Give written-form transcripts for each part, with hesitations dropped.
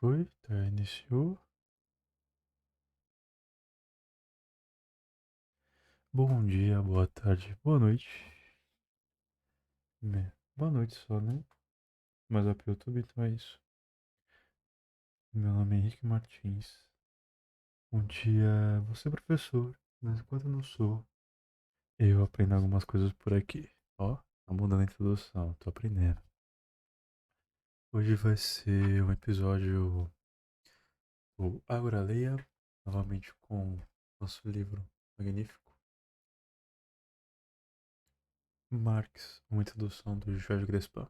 Foi? Tá, iniciou. Bom dia, boa tarde, boa noite. Boa noite só, né? Mas é pro YouTube, então é isso. Meu nome é Henrique Martins. Um dia vou ser professor, mas enquanto eu não sou, eu aprendo algumas coisas por aqui. Ó, tá mudando a introdução, tô aprendendo. Hoje vai ser um episódio do Agora Leia, novamente com nosso livro magnífico. Marx, uma introdução do Jorge Grespan.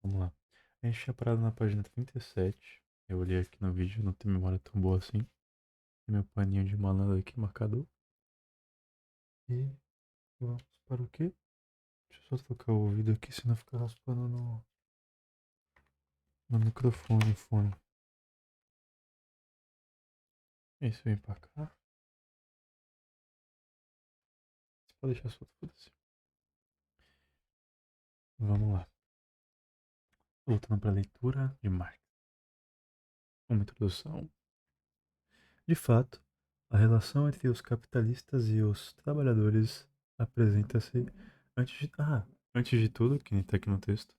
Vamos lá. A gente tinha parado na página 37. Eu olhei aqui no vídeo, não tem memória tão boa assim. Tem meu paninho de malandro aqui, marcador. E vamos para o quê? Deixa eu só trocar o ouvido aqui, senão fica raspando no microfone, fone. Isso, vem pra cá. Você pode deixar solto, foda-se. Vamos lá. Voltando para a leitura de Marx. Uma introdução. De fato, a relação entre os capitalistas e os trabalhadores apresenta-se antes de tudo, que nem tá aqui no texto.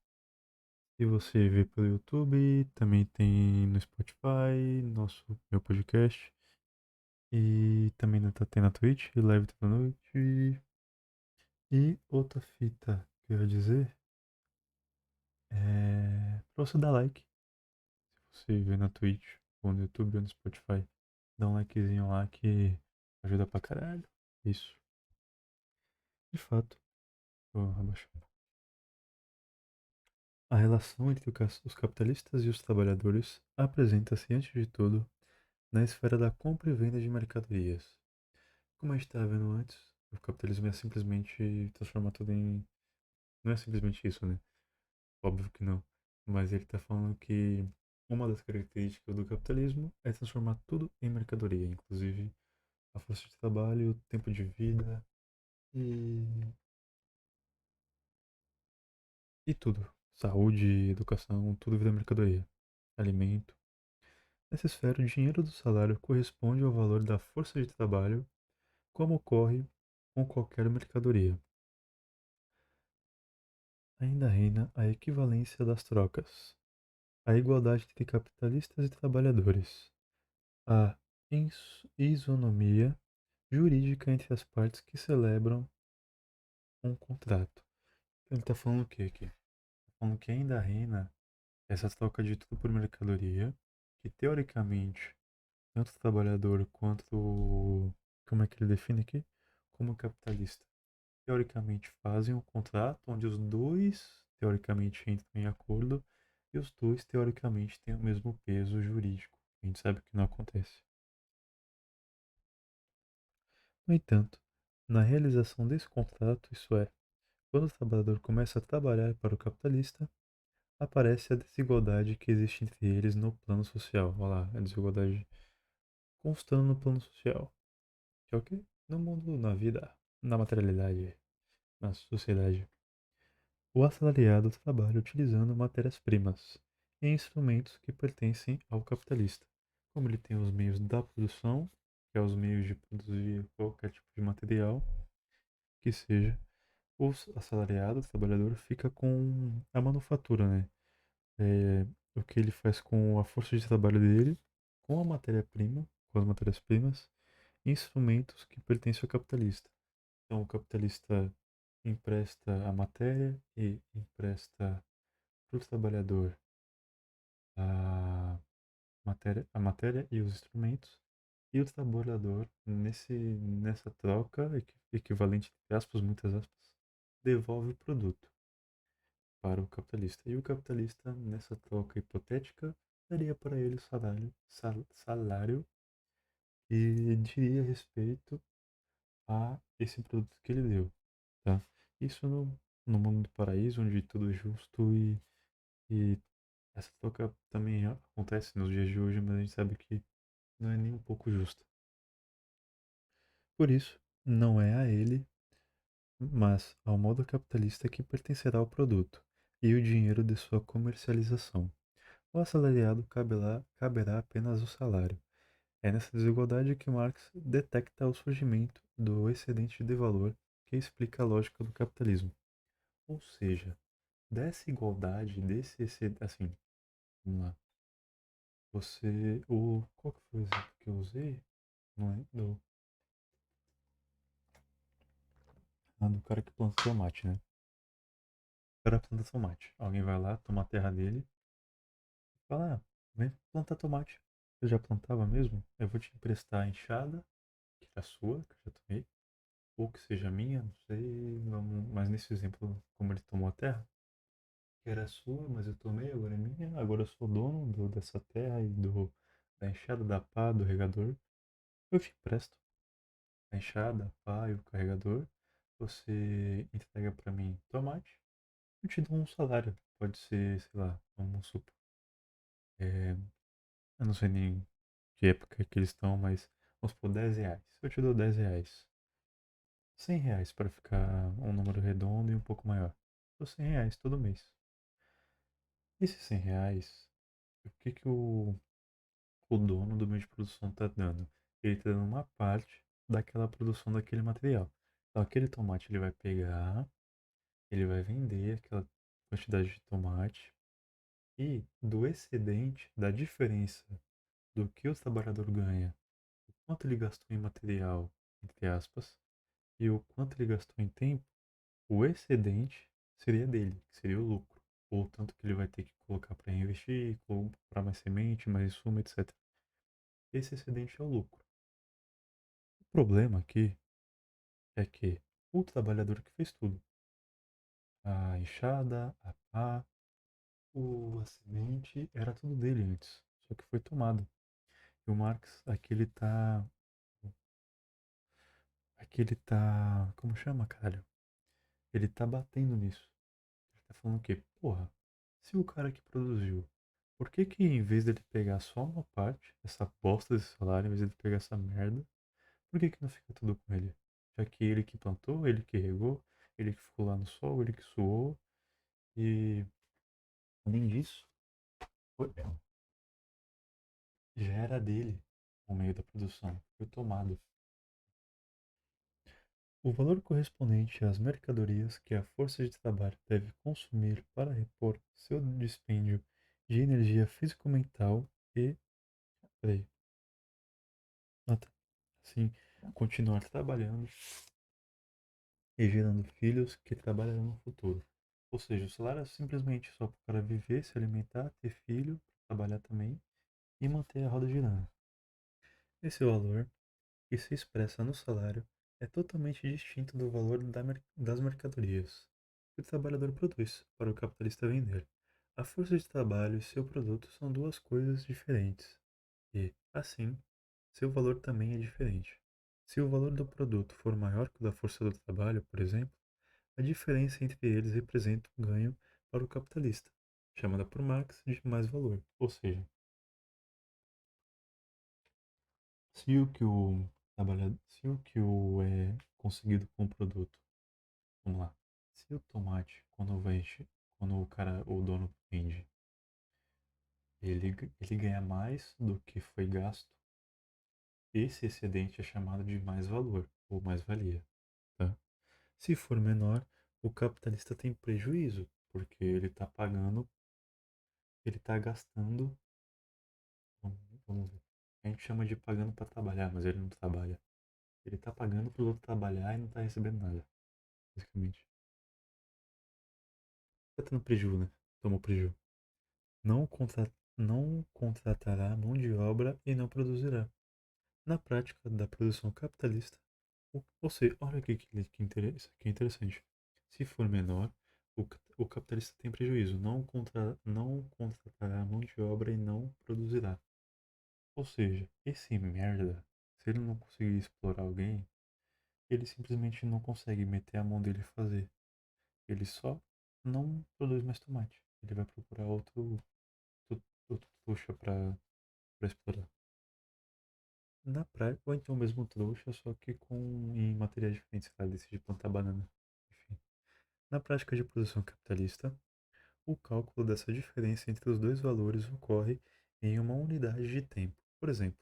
Se você vê pelo YouTube, também tem no Spotify, meu podcast. E também tem na Twitch, live toda noite. E outra fita que eu ia dizer é pra você dar like. Se você vê na Twitch, ou no YouTube, ou no Spotify, dá um likezinho lá que ajuda pra caralho. Isso. De fato, vou abaixar. A relação entre os capitalistas e os trabalhadores apresenta-se, antes de tudo, na esfera da compra e venda de mercadorias. Como a gente estava vendo antes, o capitalismo é simplesmente transformar tudo em. Não é simplesmente isso, né? Óbvio que não. Mas ele está falando que uma das características do capitalismo é transformar tudo em mercadoria, inclusive a força de trabalho, o tempo de vida e, e tudo. Saúde, educação, tudo vira mercadoria. Alimento. Nessa esfera, o dinheiro do salário corresponde ao valor da força de trabalho, como ocorre com qualquer mercadoria. Ainda reina a equivalência das trocas, a igualdade entre capitalistas e trabalhadores, a isonomia jurídica entre as partes que celebram um contrato. Ele está falando o que aqui? Tá falando que ainda reina essa troca de tudo por mercadoria, que teoricamente, tanto o trabalhador quanto como é que ele define aqui? Como capitalista. Teoricamente fazem um contrato onde os dois, teoricamente, entram em acordo e os dois, teoricamente, têm o mesmo peso jurídico. A gente sabe que não acontece. No entanto, na realização desse contrato, isso é, quando o trabalhador começa a trabalhar para o capitalista, aparece a desigualdade que existe entre eles no plano social. Olha lá, a desigualdade constando no plano social. Que é o quê? No mundo, na vida, na materialidade, na sociedade. O assalariado trabalha utilizando matérias-primas e instrumentos que pertencem ao capitalista. Como ele tem os meios da produção, que é os meios de produzir qualquer tipo de material que seja, o assalariado, o trabalhador, fica com a manufatura, né? O que ele faz com a força de trabalho dele, com a matéria-prima, com as matérias-primas, instrumentos que pertencem ao capitalista. Então, o capitalista empresta a matéria e empresta para o trabalhador a a matéria e os instrumentos, e o trabalhador, nessa troca, equivalente, entre aspas, muitas aspas, devolve o produto para o capitalista. E o capitalista, nessa troca hipotética, daria para ele o salário e diria respeito a esse produto que ele deu. Tá? Isso no mundo do paraíso, onde tudo é justo e essa troca também acontece nos dias de hoje, mas a gente sabe que não é nem um pouco justa. Por isso, não é a ele, mas ao modo capitalista que pertencerá o produto e o dinheiro de sua comercialização. O assalariado caberá apenas o salário. É nessa desigualdade que Marx detecta o surgimento do excedente de valor que explica a lógica do capitalismo. Ou seja, dessa igualdade, desse excedente, assim, vamos lá. Qual que foi o exemplo que eu usei? Não é? Do cara que planta tomate, né? O cara planta tomate. Alguém vai lá, toma a terra dele, fala, vem plantar tomate. Eu já plantava mesmo? Eu vou te emprestar a enxada, que é a sua, que eu já tomei, ou que seja minha, não sei, mas nesse exemplo, como ele tomou a terra, que era sua, mas eu tomei, agora é minha, agora eu sou dono dessa terra e da enxada, da pá, do regador. Eu te empresto a enxada, a pá e o carregador. Você entrega para mim tomate, eu te dou um salário. Pode ser, sei lá, vamos supor. É, eu não sei nem que época que eles estão, mas vamos supor R$ 10. Eu te dou R$ 10. R$ 100 para ficar um número redondo e um pouco maior. Dou R$ 100 todo mês. Esses R$ 100, o que que o dono do meio de produção está dando? Ele está dando uma parte daquela produção daquele material. Então aquele tomate ele vai pegar, ele vai vender aquela quantidade de tomate e do excedente, da diferença do que o trabalhador ganha, o quanto ele gastou em material, entre aspas, e o quanto ele gastou em tempo, o excedente seria dele, que seria o lucro. Ou o tanto que ele vai ter que colocar para investir, comprar mais semente, mais insumo, etc. Esse excedente é o lucro. O problema aqui é que o trabalhador que fez tudo, a enxada, a pá, a semente, era tudo dele antes, só que foi tomado. E o Marx, como chama, caralho? Ele tá batendo nisso. Ele tá falando o quê? Porra, se o cara que produziu, por que que em vez dele pegar só uma parte, essa bosta desse salário, em vez dele pegar essa merda, por que que não fica tudo com ele? Já que ele que plantou, ele que regou, ele que ficou lá no sol, ele que suou, e além disso, já era dele no meio da produção, foi tomado. O valor correspondente às mercadorias que a força de trabalho deve consumir para repor seu dispêndio de energia físico-mental e, peraí, assim, continuar trabalhando e gerando filhos que trabalharão no futuro. Ou seja, o salário é simplesmente só para o cara viver, se alimentar, ter filho, trabalhar também e manter a roda girando. Esse valor, que se expressa no salário, é totalmente distinto do valor das mercadorias que o trabalhador produz para o capitalista vender. A força de trabalho e seu produto são duas coisas diferentes e, assim, seu valor também é diferente. Se o valor do produto for maior que o da força do trabalho, por exemplo, a diferença entre eles representa um ganho para o capitalista, chamada por Marx de mais valor. Ou seja, se o que o é conseguido com o produto, vamos lá, se o tomate, quando o dono vende, ele ganha mais do que foi gasto, esse excedente é chamado de mais valor ou mais-valia, tá? Se for menor, o capitalista tem prejuízo, porque ele está gastando, vamos ver. A gente chama de pagando para trabalhar, mas ele não trabalha. Ele está pagando para o outro trabalhar e não está recebendo nada, basicamente. Está tendo prejuízo, né? Tomou prejuízo. Não, não contratará mão de obra e não produzirá. Na prática da produção capitalista, ou seja, olha isso aqui é interessante. Se for menor, o capitalista tem prejuízo, não contratará mão de obra e não produzirá. Ou seja, esse merda, se ele não conseguir explorar alguém, ele simplesmente não consegue meter a mão dele e fazer. Ele só não produz mais tomate. Ele vai procurar outro trouxa para explorar. Na praia, ou então mesmo trouxa, só que em materiais diferentes, cara, decide plantar banana. Enfim. Na prática de produção capitalista, o cálculo dessa diferença entre os dois valores ocorre em uma unidade de tempo, por exemplo,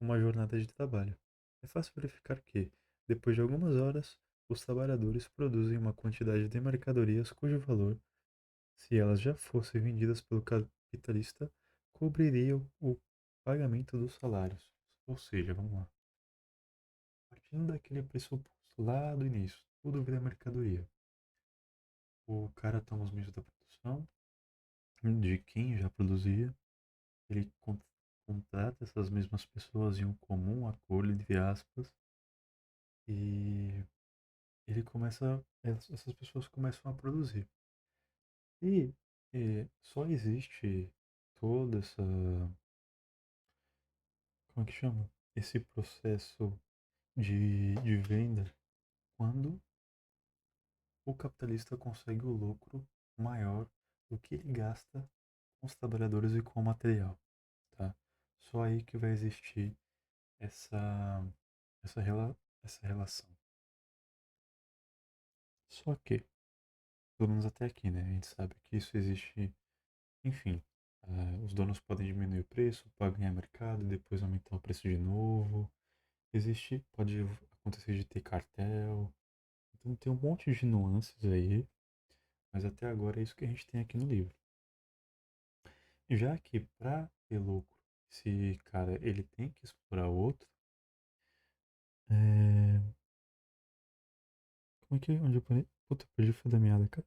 uma jornada de trabalho. É fácil verificar que, depois de algumas horas, os trabalhadores produzem uma quantidade de mercadorias cujo valor, se elas já fossem vendidas pelo capitalista, cobriria o pagamento dos salários. Ou seja, vamos lá. Partindo daquele pressuposto lá do início, tudo vira mercadoria. O cara toma os meios da produção, de quem já produzia, ele contrata essas mesmas pessoas em um comum acordo, entre aspas, e essas pessoas começam a produzir. E só existe toda essa, como é que chama? Esse processo de venda quando o capitalista consegue o lucro maior do que ele gasta com os trabalhadores e com o material, tá? Só aí que vai existir essa, essa, essa relação. Só que, pelo menos até aqui, né? A gente sabe que isso existe, enfim. Os donos podem diminuir o preço para ganhar mercado e depois aumentar o preço de novo. Pode acontecer de ter cartel. Então tem um monte de nuances aí, mas até agora é isso que a gente tem aqui no livro. Já que para ter lucro, esse cara ele tem que explorar o outro, é... como é que é? Onde eu parei? Puta, perdi o fio da meada, cara.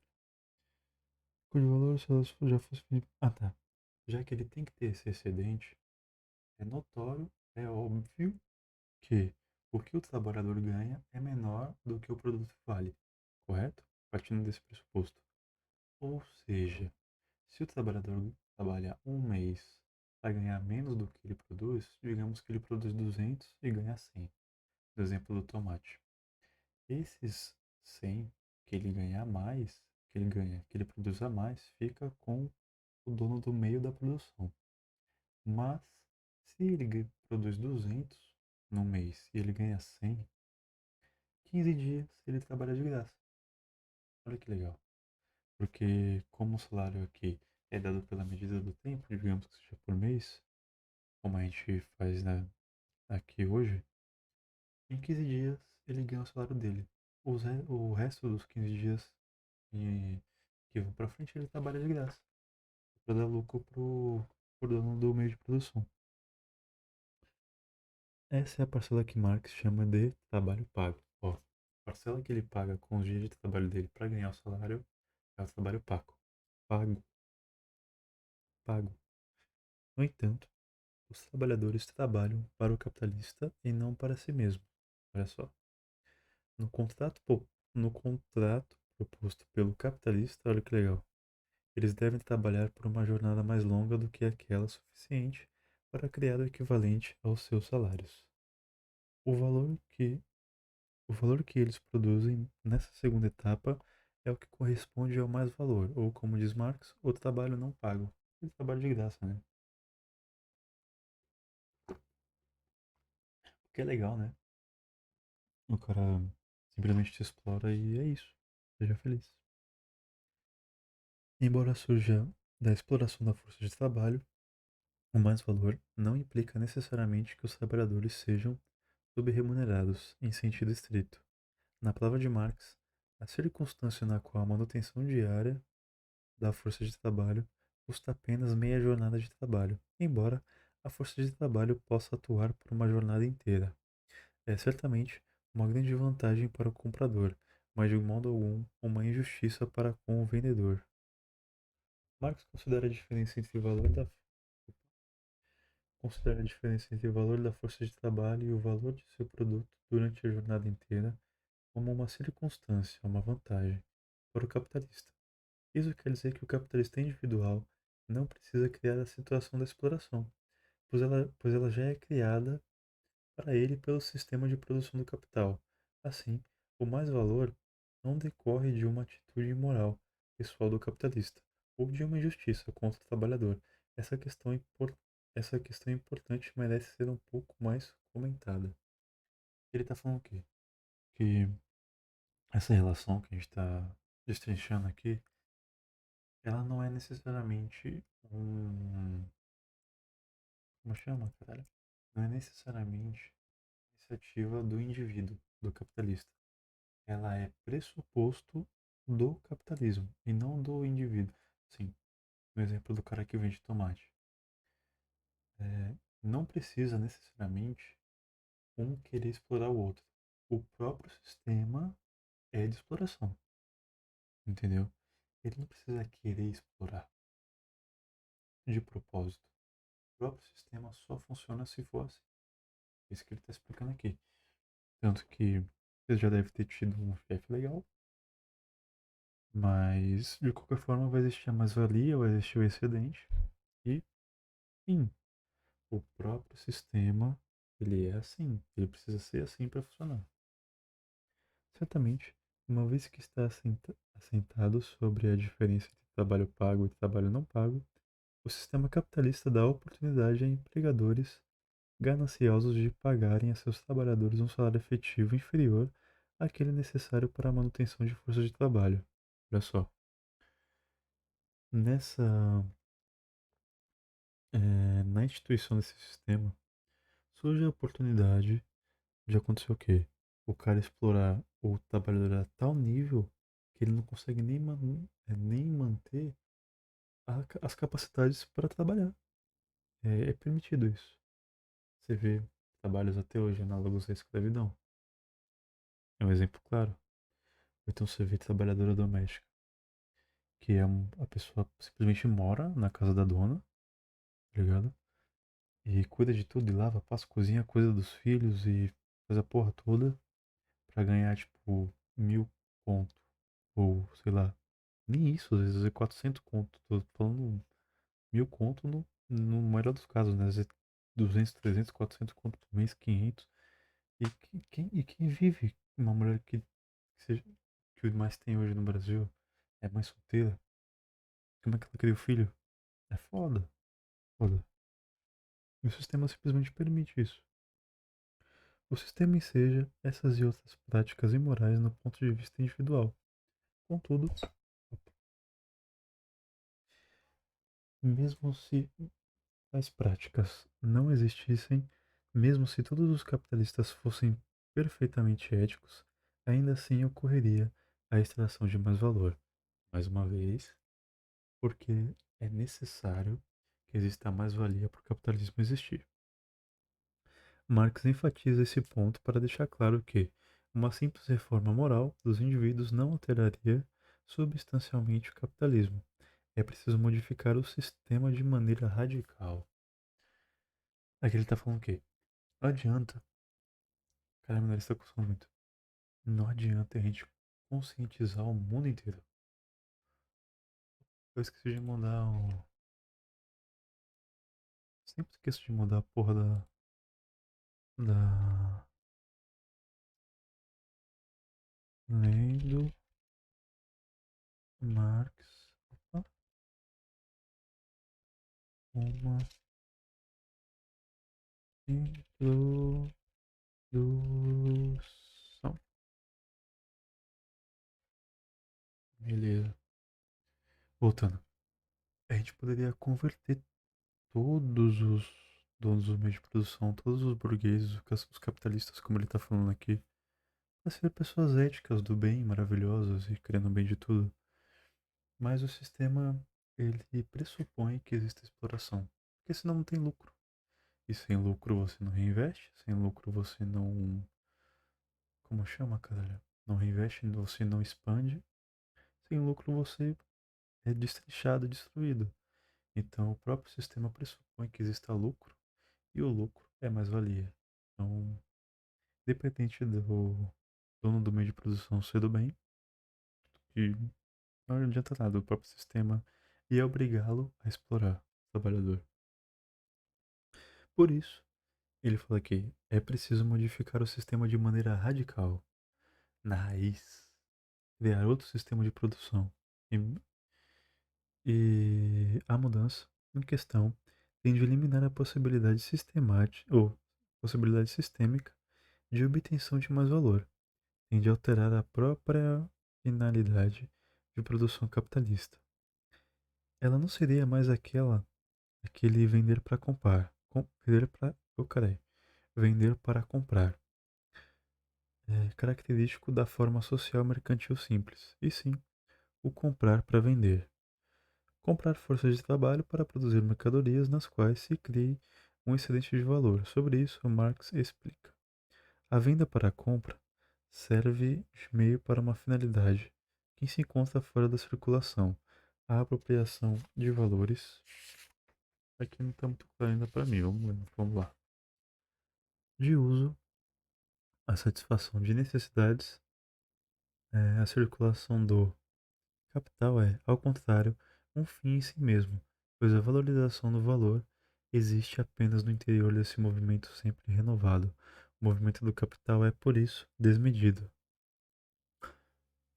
Cujo valor, se elas já fosse. Ah, tá. Já que ele tem que ter esse excedente, é notório, é óbvio que o que o trabalhador ganha é menor do que o produto vale, correto? Partindo desse pressuposto. Ou seja, se o trabalhador trabalhar um mês para ganhar menos do que ele produz, digamos que ele produz 200 e ganha 100, no exemplo do tomate. Esses 100 que ele ganhar mais, que ele produz a mais, fica com o dono do meio da produção. Mas, se ele produz 200 no mês e ele ganha 100, 15 dias ele trabalha de graça. Olha que legal. Porque como o salário aqui é dado pela medida do tempo, digamos que seja por mês, como a gente faz aqui hoje, em 15 dias ele ganha o salário dele. O resto dos 15 dias e, que vão para frente ele trabalha de graça. Para dar lucro pro dono do meio de produção. Essa é a parcela que Marx chama de trabalho pago. Ó, a parcela que ele paga com os dias de trabalho dele para ganhar o salário é o trabalho pago. Pago. Pago. No entanto, os trabalhadores trabalham para o capitalista e não para si mesmos. Olha só. No contrato, no contrato proposto pelo capitalista, olha que legal. Eles devem trabalhar por uma jornada mais longa do que aquela suficiente para criar o equivalente aos seus salários. O valor que, o valor que eles produzem nessa segunda etapa é o que corresponde ao mais valor, ou como diz Marx, o trabalho não pago. O trabalho de graça, né? Que é legal, né? O cara simplesmente te explora e é isso. Seja feliz. Embora surja da exploração da força de trabalho, o mais-valor não implica necessariamente que os trabalhadores sejam subremunerados em sentido estrito. Na palavra de Marx, a circunstância na qual a manutenção diária da força de trabalho custa apenas meia jornada de trabalho, embora a força de trabalho possa atuar por uma jornada inteira. É certamente uma grande vantagem para o comprador, mas de modo algum uma injustiça para com o vendedor. Marx considera a diferença entre o valor da força de trabalho e o valor de seu produto durante a jornada inteira como uma circunstância, uma vantagem, para o capitalista. Isso quer dizer que o capitalista individual não precisa criar a situação da exploração, pois ela já é criada para ele pelo sistema de produção do capital. Assim, o mais-valor não decorre de uma atitude imoral pessoal do capitalista ou de uma injustiça contra o trabalhador. Essa questão, essa questão importante merece ser um pouco mais comentada. Ele está falando o quê? Que essa relação que a gente está destrinchando aqui ela não é necessariamente um. Como chama, cara? Não é necessariamente iniciativa do indivíduo, do capitalista. Ela é pressuposto do capitalismo e não do indivíduo. Sim, no exemplo do cara que vende tomate. Não precisa necessariamente um querer explorar o outro. O próprio sistema é de exploração, entendeu? Ele não precisa querer explorar de propósito. O próprio sistema só funciona se for assim. É isso que ele está explicando aqui. Tanto que você já deve ter tido um chefe legal, mas de qualquer forma vai existir a mais-valia, vai existir o excedente. E, sim, o próprio sistema, ele é assim. Ele precisa ser assim para funcionar. Certamente, uma vez que está assentado sobre a diferença entre trabalho pago e trabalho não pago, o sistema capitalista dá oportunidade a empregadores gananciosos de pagarem a seus trabalhadores um salário efetivo inferior àquele necessário para a manutenção de força de trabalho. Olha só, nessa, na instituição desse sistema, surge a oportunidade de acontecer o quê? O cara explorar o trabalhador a tal nível que ele não consegue nem manter as capacidades para trabalhar. É permitido isso. Você vê trabalhos até hoje análogos à escravidão. É um exemplo claro. Ou então você vê trabalhadora doméstica, que é a pessoa simplesmente mora na casa da dona, tá ligado? E cuida de tudo, e lava, passa, cozinha, cuida dos filhos e faz a porra toda pra ganhar, tipo, 1.000 conto. Ou, sei lá, nem isso, às vezes é 400 conto. Tô falando 1.000 conto no melhor dos casos, né? Às vezes 200, 300, 400 conto por mês, 500. E quem vive uma mulher que seja, que mais tem hoje no Brasil é mãe solteira? Como é que ela cria o filho? É foda, foda. E o sistema simplesmente permite isso. O sistema enseja essas e outras práticas imorais no ponto de vista individual. Contudo, mesmo se tais práticas não existissem, mesmo se todos os capitalistas fossem perfeitamente éticos, ainda assim ocorreria a extração de mais valor. Mais uma vez, porque é necessário que exista mais-valia para o capitalismo existir. Marx enfatiza esse ponto para deixar claro que uma simples reforma moral dos indivíduos não alteraria substancialmente o capitalismo. É preciso modificar o sistema de maneira radical. Aqui ele está falando o quê? Não adianta. Caramba, ele está custando muito. Não adianta a gente conscientizar o mundo inteiro. Eu esqueci de mandar o. Sempre esqueço de mandar a porra da lei Marx. Opa, uma introdução. Beleza. Voltando. A gente poderia converter todos os donos dos meios de produção, todos os burgueses, os capitalistas, como ele está falando aqui, a ser pessoas éticas do bem, maravilhosas e querendo o bem de tudo. Mas o sistema, ele pressupõe que exista exploração. Porque senão não tem lucro. E sem lucro você não reinveste, sem lucro você não. Como chama, cara? Não reinveste, você não expande. Sem lucro você é destrinchado, destruído. Então o próprio sistema pressupõe que exista lucro e o lucro é mais-valia. Então, dependente do dono do meio de produção ser do bem, e não adianta nada, o próprio sistema ia obrigá-lo a explorar o trabalhador. Por isso, ele fala que é preciso modificar o sistema de maneira radical, na raiz, criar outro sistema de produção. E, e a mudança em questão tende a eliminar a possibilidade sistemática ou possibilidade sistêmica de obtenção de mais valor, tende a alterar a própria finalidade de produção capitalista. ela não seria mais aquele vender para comprar, vender para, carai, vender para comprar, característico da forma social mercantil simples, e sim o comprar para vender. Comprar forças de trabalho para produzir mercadorias nas quais se crie um excedente de valor. Sobre isso, Marx explica. A venda para a compra serve de meio para uma finalidade que se encontra fora da circulação. A apropriação de valores. Aqui não está muito claro ainda para mim. Vamos lá. De uso, a satisfação de necessidades, a circulação do capital é, ao contrário, um fim em si mesmo, pois a valorização do valor existe apenas no interior desse movimento sempre renovado. O movimento do capital é, por isso, desmedido.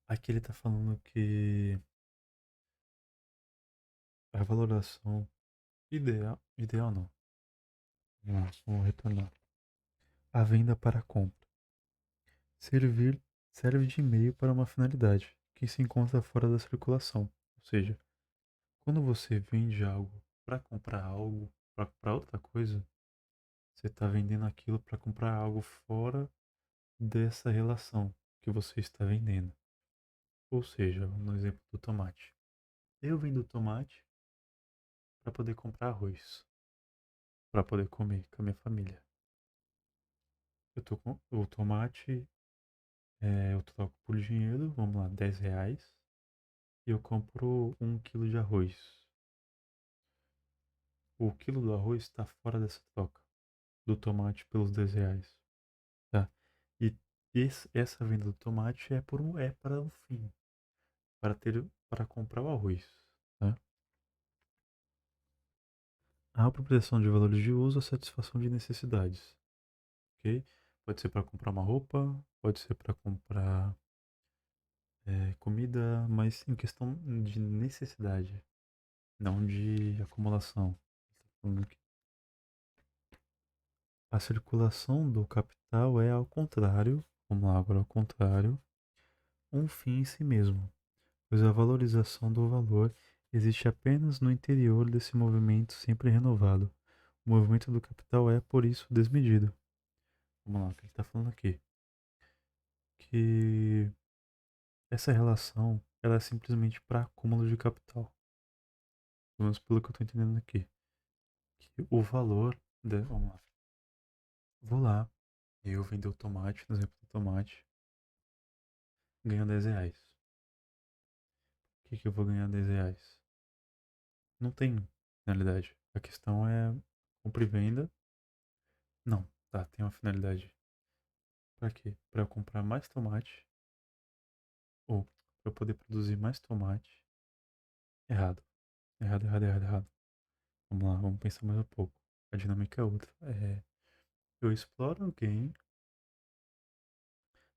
Aqui ele está falando que a valoração ideal não. Vamos retornar. A venda para a compra. Servir serve de meio para uma finalidade que se encontra fora da circulação. Ou seja, quando você vende algo para comprar algo, para comprar outra coisa, você está vendendo aquilo para comprar algo fora dessa relação que você está vendendo. Ou seja, no exemplo do tomate. Eu vendo tomate para poder comprar arroz, para poder comer com a minha família. Eu tô com o tomate, eu troco por dinheiro, vamos lá, R$ 10, e eu compro 1 quilo de arroz. O quilo do arroz está fora dessa troca do tomate pelos R$ 10, tá? E essa venda do tomate é para um fim, para comprar o arroz, tá? A apropriação de valores de uso, a satisfação de necessidades, ok? Pode ser para comprar uma roupa, pode ser para comprar comida, mas em questão de necessidade, não de acumulação. A circulação do capital é ao contrário, vamos lá agora ao contrário, um fim em si mesmo, pois a valorização do valor existe apenas no interior desse movimento sempre renovado. O movimento do capital é, por isso, desmedido. Vamos lá, o que ele está falando aqui? Que essa relação ela é simplesmente para acúmulo de capital. Pelo menos pelo que eu estou entendendo aqui. Que o valor. Vamos lá. Vou lá. Eu vender o tomate, no exemplo do tomate, ganho R$ 10. O que, que eu vou ganhar R$ 10? Não tem finalidade. A questão é compra e venda. Não, tá, tem uma finalidade. Pra quê? Pra eu comprar mais tomate ou pra eu poder produzir mais tomate. Errado. Errado, errado, errado, errado. Vamos lá, vamos pensar mais um pouco. A dinâmica é outra. Eu exploro alguém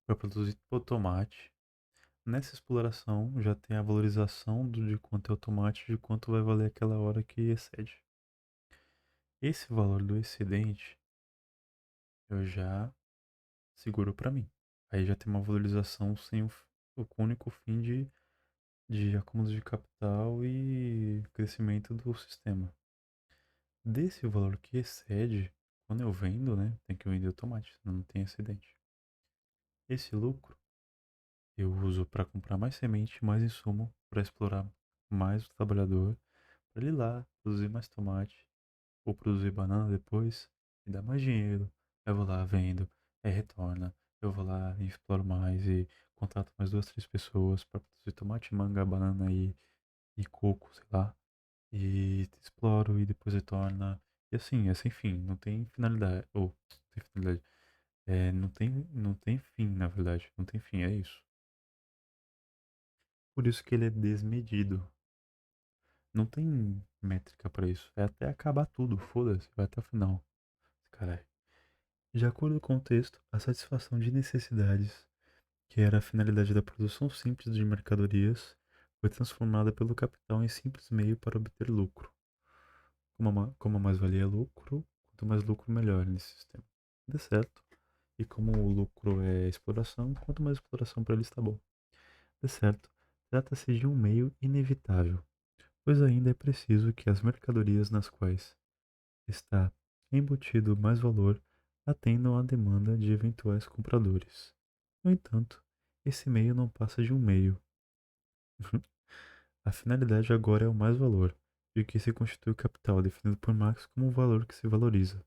para produzir tomate. Nessa exploração já tem a valorização de quanto é o tomate, de quanto vai valer aquela hora que excede. Esse valor do excedente eu já seguro para mim. Aí já tem uma valorização sem o único fim de acúmulo de capital e crescimento do sistema. Desse valor que excede, quando eu vendo, né, tem que vender o tomate, senão não tem excedente. Esse lucro eu uso para comprar mais semente, mais insumo, para explorar mais o trabalhador, para ele ir lá produzir mais tomate, ou produzir banana depois, e dar mais dinheiro. Eu vou lá, vendo, aí retorna. Eu vou lá e exploro mais e contrato mais duas, três pessoas para produzir tomate, manga, banana e coco, sei lá. E exploro e depois retorna. E assim, é sem fim, não tem finalidade. Ou, tem finalidade. Não tem fim, na verdade. Não tem fim, é isso. Por isso que ele é desmedido. Não tem métrica para isso. É até acabar tudo, foda-se, vai até o final. Caralho. De acordo com o texto, a satisfação de necessidades, que era a finalidade da produção simples de mercadorias, foi transformada pelo capital em simples meio para obter lucro. Como a mais-valia é lucro, quanto mais lucro, melhor nesse sistema. Dê certo. E como o lucro é exploração, quanto mais exploração para ele está bom. Dê certo. Trata-se de um meio inevitável. pois ainda é preciso que as mercadorias nas quais está embutido mais valor atendam à demanda de eventuais compradores. No entanto, esse meio não passa de um meio. A finalidade agora é o mais valor, de que se constitui o capital, definido por Marx como um valor que se valoriza.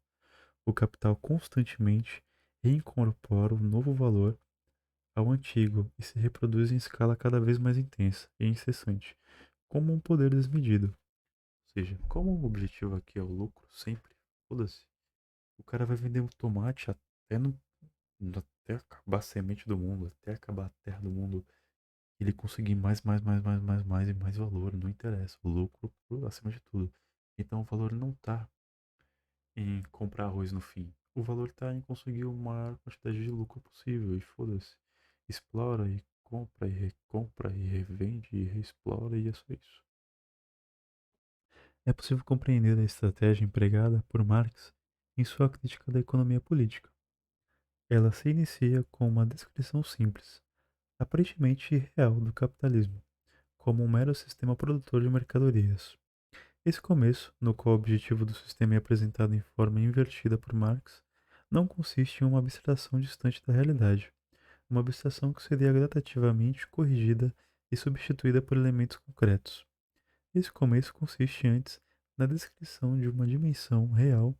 O capital constantemente reincorpora o novo valor ao antigo e se reproduz em escala cada vez mais intensa e incessante, como um poder desmedido. Ou seja, como o objetivo aqui é o lucro sempre, foda-se, o cara vai vender um tomate até acabar a semente do mundo, até acabar a terra do mundo, ele conseguir mais e mais valor, não interessa, o lucro acima de tudo. Então o valor não está em comprar arroz no fim. O valor está em conseguir a maior quantidade de lucro possível e foda-se. Explora e compra e recompra e revende e reexplora e é só isso. É possível compreender a estratégia empregada por Marx em sua crítica da economia política. Ela se inicia com uma descrição simples, aparentemente irreal, do capitalismo, como um mero sistema produtor de mercadorias. Esse começo, no qual o objetivo do sistema é apresentado em forma invertida por Marx, não consiste em uma abstração distante da realidade, uma abstração que seria gradativamente corrigida e substituída por elementos concretos. Esse começo consiste antes na descrição de uma dimensão real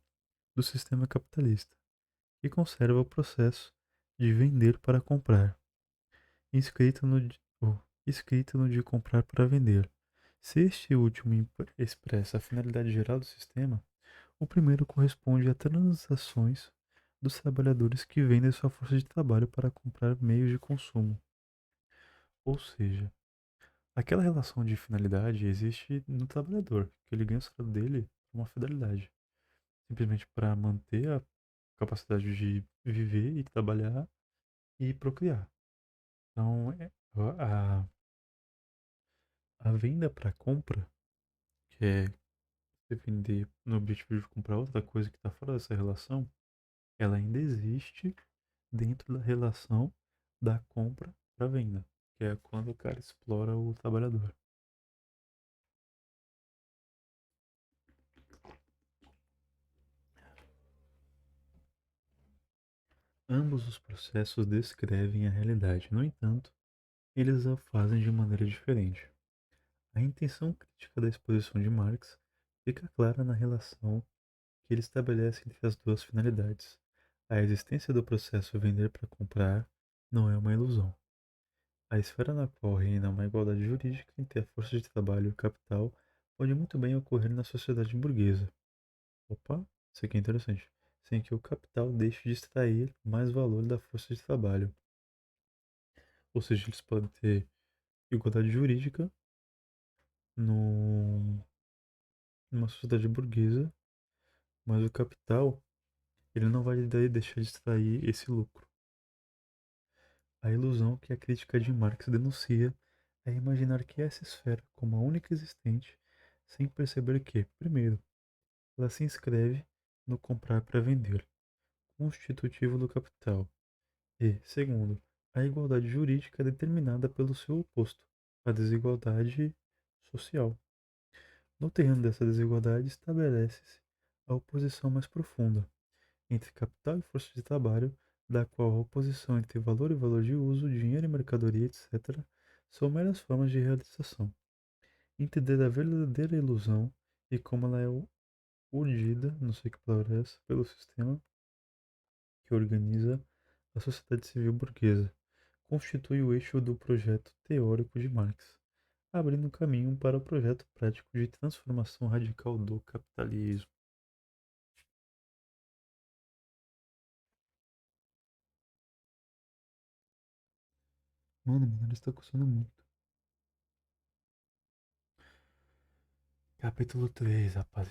do sistema capitalista, que conserva o processo de vender para comprar, inscrito escrito no de comprar para vender. Se este último expressa a finalidade geral do sistema, o primeiro corresponde a transações dos trabalhadores que vendem sua força de trabalho para comprar meios de consumo. Ou seja, aquela relação de finalidade existe no trabalhador, que ele ganha o salário dele por uma fidelidade, simplesmente para manter a capacidade de viver e trabalhar e procriar. Então, a venda para compra, que é depender no objetivo de comprar outra coisa que está fora dessa relação, ela ainda existe dentro da relação da compra para venda, que é quando o cara explora o trabalhador. Ambos os processos descrevem a realidade, no entanto, eles a fazem de maneira diferente. A intenção crítica da exposição de Marx fica clara na relação que ele estabelece entre as duas finalidades. A existência do processo vender para comprar não é uma ilusão. A esfera na qual reina uma igualdade jurídica entre a força de trabalho e o capital pode muito bem ocorrer na sociedade burguesa. Opa, isso aqui é interessante. Sem que o capital deixe de extrair mais valor da força de trabalho. Ou seja, eles podem ter igualdade jurídica num- numa sociedade burguesa, mas o capital ele não vai daí deixar de extrair esse lucro. A ilusão que a crítica de Marx denuncia é imaginar que essa esfera como a única existente, sem perceber que, primeiro, ela se inscreve no comprar para vender, constitutivo do capital, e, segundo, a igualdade jurídica é determinada pelo seu oposto, a desigualdade social. No terreno dessa desigualdade estabelece-se a oposição mais profunda entre capital e força de trabalho, da qual a oposição entre valor e valor de uso, dinheiro e mercadoria, etc., são meras formas de realização. Entender a verdadeira ilusão e como ela é urdida, não sei que palavra é essa, pelo sistema que organiza a sociedade civil burguesa, constitui o eixo do projeto teórico de Marx, abrindo caminho para o projeto prático de transformação radical do capitalismo. Mano, meu nariz tá coçando muito. Capítulo 3, rapaz.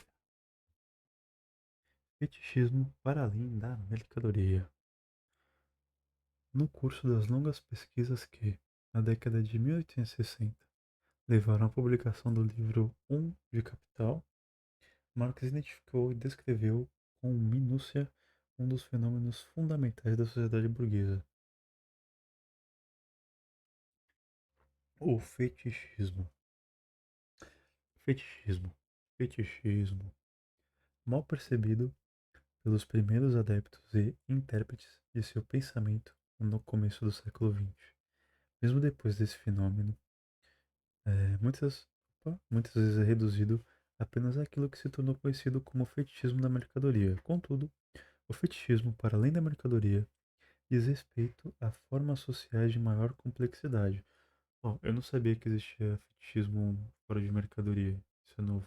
Fetichismo para além da mercadoria. No curso das longas pesquisas que, na década de 1860, levaram à publicação do livro Um de Capital, Marx identificou e descreveu com minúcia um dos fenômenos fundamentais da sociedade burguesa, o fetichismo. Fetichismo. Fetichismo. Mal percebido pelos primeiros adeptos e intérpretes de seu pensamento no começo do século XX. Mesmo depois desse fenômeno, é, muitas vezes é reduzido apenas àquilo que se tornou conhecido como fetichismo da mercadoria. Contudo, o fetichismo, para além da mercadoria, diz respeito a formas sociais de maior complexidade. Bom, eu não sabia que existia fetichismo fora de mercadoria. Isso é novo.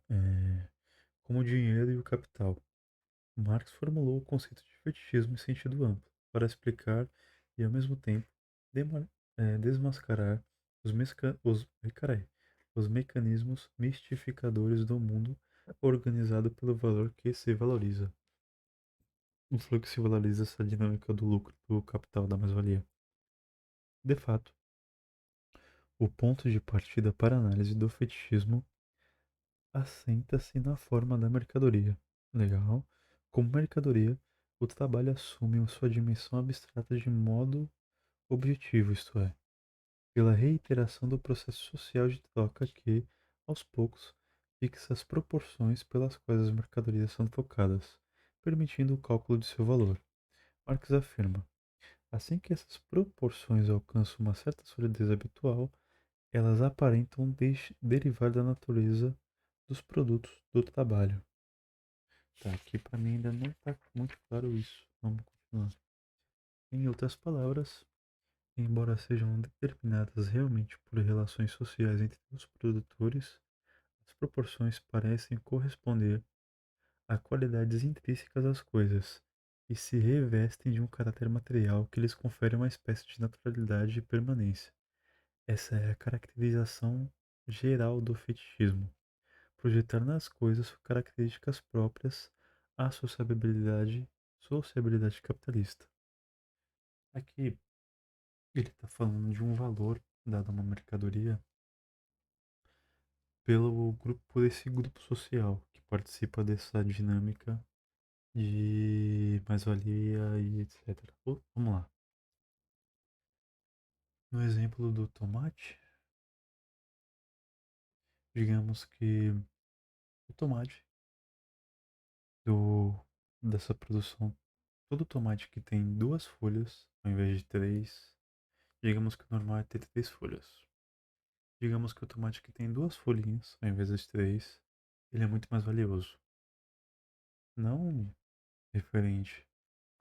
É, como o dinheiro e o capital. Marx formulou o conceito de fetichismo em sentido amplo, para explicar e, ao mesmo tempo, desmascarar os mecanismos mistificadores do mundo organizado pelo valor que se valoriza. O fluxo que se valoriza essa dinâmica do lucro, do capital, da mais-valia. De fato, o ponto de partida para a análise do fetichismo assenta-se na forma da mercadoria. Legal. Como mercadoria, o trabalho assume sua dimensão abstrata de modo objetivo, isto é, pela reiteração do processo social de troca que, aos poucos, fixa as proporções pelas quais as mercadorias são trocadas, permitindo o cálculo de seu valor. Marx afirma: assim que essas proporções alcançam uma certa solidez habitual, elas aparentam derivar da natureza dos produtos do trabalho. Tá, aqui para mim ainda não está muito claro isso. Vamos continuar. Em outras palavras, embora sejam determinadas realmente por relações sociais entre os produtores, as proporções parecem corresponder a qualidades intrínsecas às coisas e se revestem de um caráter material que lhes confere uma espécie de naturalidade e permanência. Essa é a caracterização geral do fetichismo. Projetar nas coisas características próprias à sociabilidade capitalista. Aqui ele está falando de um valor dado a uma mercadoria por esse grupo social que participa dessa dinâmica de mais-valia e etc. Vamos lá. No exemplo do tomate, digamos que o tomate do, dessa produção, todo tomate que tem duas folhas ao invés de três, digamos que o normal é ter três folhas. Digamos que o tomate que tem duas folhinhas ao invés das três, ele é muito mais valioso. Não referente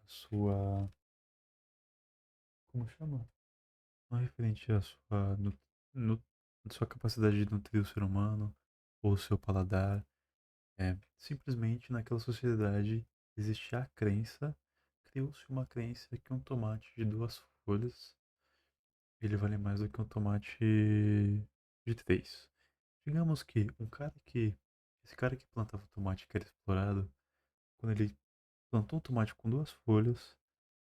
à sua. Como chama? Não referente à sua, nu, sua capacidade de nutrir o ser humano ou o seu paladar. É, simplesmente naquela sociedade existia a crença, criou-se uma crença que um tomate de duas folhas ele vale mais do que um tomate de três. Digamos que esse cara que plantava o tomate que era explorado, quando ele plantou um tomate com duas folhas,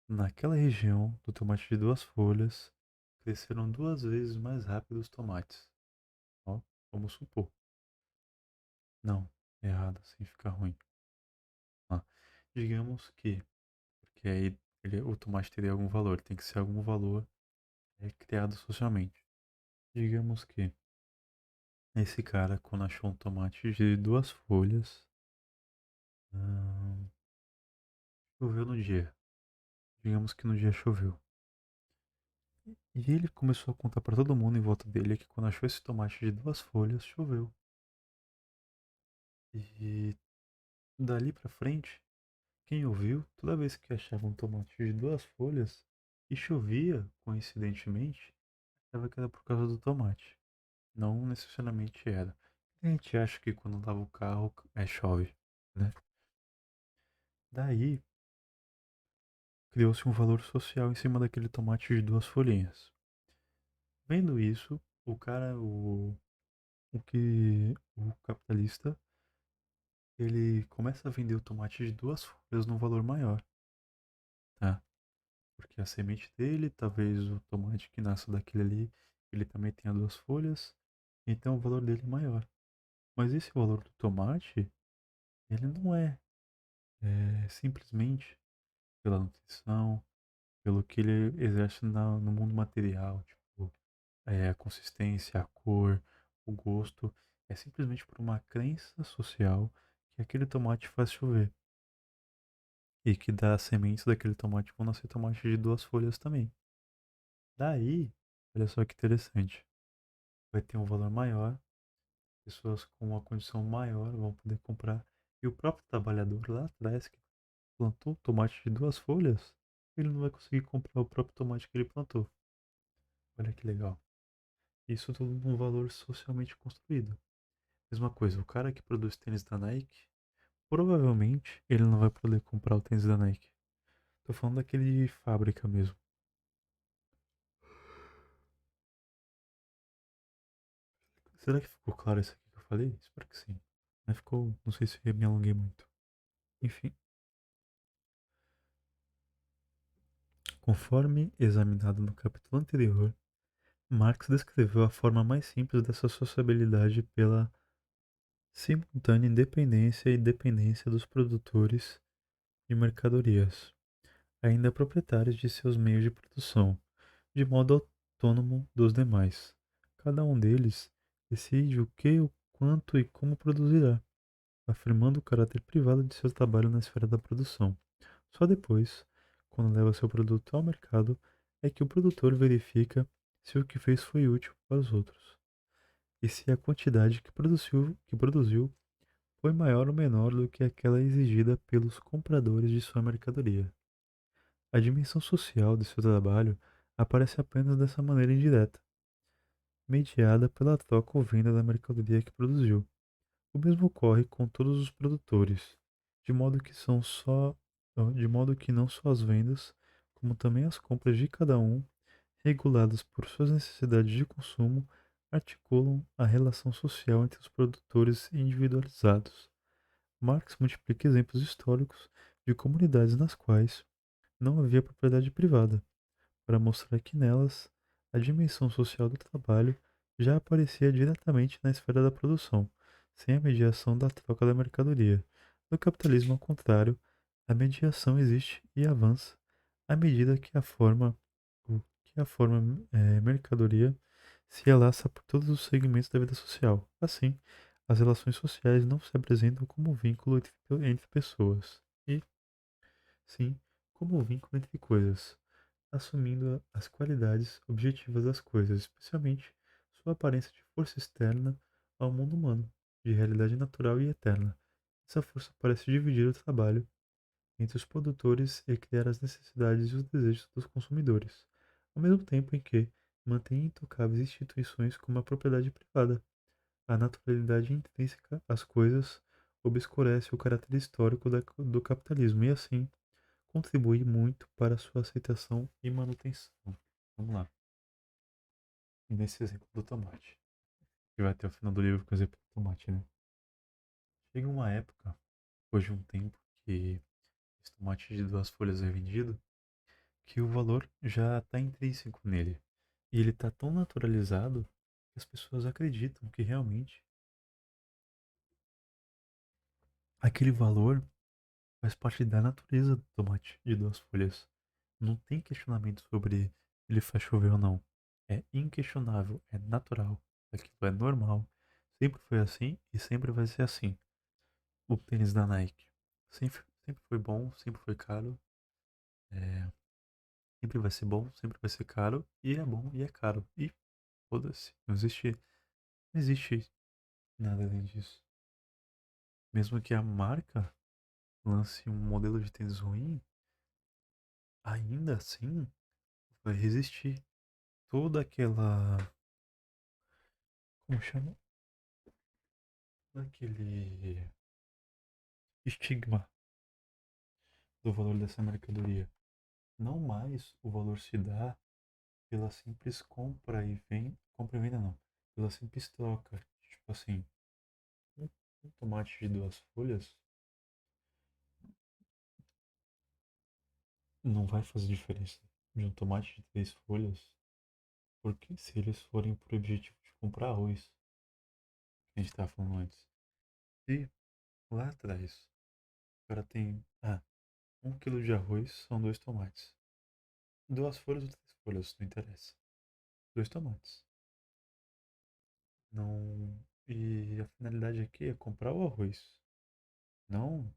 naquela região do tomate de duas folhas, cresceram duas vezes mais rápido os tomates. Ó, vamos supor. Não, errado, assim fica ruim. Ah, digamos que, porque aí o tomate teria algum valor, tem que ser algum valor criado socialmente. Digamos que esse cara, quando achou um tomate de duas folhas, hum, choveu no dia. Digamos que no dia choveu. E ele começou a contar para todo mundo em volta dele que quando achou esse tomate de duas folhas, choveu. E dali pra frente, quem ouviu, toda vez que achava um tomate de duas folhas e chovia, coincidentemente, achava que era por causa do tomate. Não necessariamente era. A gente acha que quando lava o carro, chove, né? Daí, criou-se um valor social em cima daquele tomate de duas folhinhas. Vendo isso, o capitalista, ele começa a vender o tomate de duas folhas num valor maior, tá? Porque a semente dele, talvez o tomate que nasce daquele ali, ele também tenha duas folhas, então o valor dele é maior. Mas esse valor do tomate, ele não é simplesmente pela nutrição, pelo que ele exerce no mundo material, tipo, a consistência, a cor, o gosto. É simplesmente por uma crença social que aquele tomate faz chover. E que das sementes daquele tomate vão nascer tomates de duas folhas também. Daí, olha só que interessante. Vai ter um valor maior, pessoas com uma condição maior vão poder comprar. E o próprio trabalhador lá atrás, que plantou tomate de duas folhas, ele não vai conseguir comprar o próprio tomate que ele plantou. Olha que legal. Isso tudo num valor socialmente construído. Mesma coisa, o cara que produz tênis da Nike, provavelmente ele não vai poder comprar o tênis da Nike. Tô falando daquele de fábrica mesmo. Será que ficou claro isso aqui que eu falei? Espero que sim. Mas ficou, não sei se eu me alonguei muito. Enfim, conforme examinado no capítulo anterior, Marx descreveu a forma mais simples dessa sociabilidade pela simultânea independência e dependência dos produtores de mercadorias, ainda proprietários de seus meios de produção, de modo autônomo dos demais. Cada um deles decide o que, o quanto e como produzirá, afirmando o caráter privado de seu trabalho na esfera da produção. Só depois, quando leva seu produto ao mercado, é que o produtor verifica se o que fez foi útil para os outros e se a quantidade que produziu foi maior ou menor do que aquela exigida pelos compradores de sua mercadoria. A dimensão social de seu trabalho aparece apenas dessa maneira indireta, mediada pela troca ou venda da mercadoria que produziu. O mesmo ocorre com todos os produtores, de modo que são só, de modo que não só as vendas, como também as compras de cada um, reguladas por suas necessidades de consumo, articulam a relação social entre os produtores individualizados. Marx multiplica exemplos históricos de comunidades nas quais não havia propriedade privada, para mostrar que nelas a dimensão social do trabalho já aparecia diretamente na esfera da produção, sem a mediação da troca da mercadoria. No capitalismo, ao contrário, a mediação existe e avança à medida que a forma mercadoria se alaça por todos os segmentos da vida social. Assim, as relações sociais não se apresentam como um vínculo entre pessoas, e sim como um vínculo entre coisas, assumindo as qualidades objetivas das coisas, especialmente sua aparência de força externa ao mundo humano, de realidade natural e eterna. Essa força parece dividir o trabalho entre os produtores e criar as necessidades e os desejos dos consumidores, ao mesmo tempo em que mantém intocáveis instituições como a propriedade privada. A naturalidade intrínseca às coisas obscurece o caráter histórico do capitalismo e, assim, contribui muito para sua aceitação e manutenção. Vamos lá. Nesse exemplo do tomate. Que vai até o final do livro com o exemplo do tomate, né? Chega uma época, depois de um tempo, que esse tomate de duas folhas é vendido, que o valor já está intrínseco nele. E ele está tão naturalizado que as pessoas acreditam que realmente aquele valor faz parte da natureza do tomate de duas folhas. Não tem questionamento sobre ele faz chover ou não. É inquestionável, é natural, aquilo é normal. Sempre foi assim e sempre vai ser assim. O tênis da Nike sempre foi bom, sempre foi caro, é, sempre vai ser bom, sempre vai ser caro, e é bom e é caro. E foda-se, não existe nada além disso. Mesmo que a marca lance um modelo de tênis ruim, ainda assim vai resistir toda aquela, como chama? Aquele estigma do valor dessa mercadoria. Não mais o valor se dá pela simples compra e venda não, pela simples troca. Tipo assim, um, um tomate de duas folhas não vai fazer diferença de um tomate de três folhas, porque se eles forem por objetivo de comprar arroz, que a gente estava falando antes, e lá atrás o cara tem, 1 quilo de arroz são dois tomates. Duas folhas ou três folhas, não interessa. Dois tomates. Não. E a finalidade aqui é comprar o arroz. Não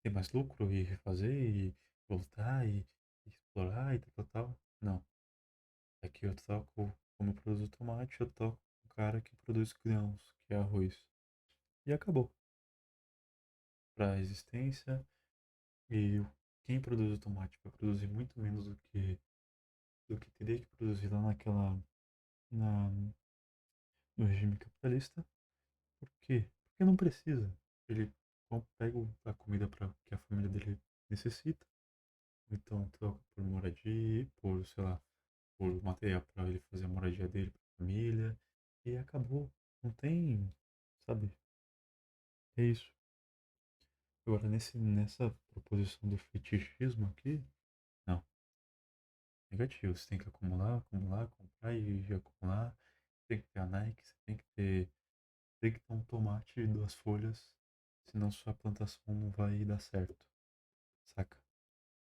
ter mais lucro e refazer e voltar e explorar e tal, tal, tal. Não. Aqui eu toco, como eu produzo tomate, eu toco um cara que produz grãos, que é arroz. E acabou. Para a existência. E quem produz o tomate vai produzir muito menos do que teria que produzir lá na, no regime capitalista. Por quê? Porque não precisa. Ele pega a comida que a família dele necessita, então troca por moradia, por, sei lá, por material para ele fazer a moradia dele para a família, e acabou. Não tem, sabe? É isso. Agora, nessa proposição do fetichismo aqui, não. Negativo. Você tem que acumular, acumular, comprar e acumular. Tem que ter a Nike, você tem que ter um tomate de 2 folhas, senão sua plantação não vai dar certo, saca?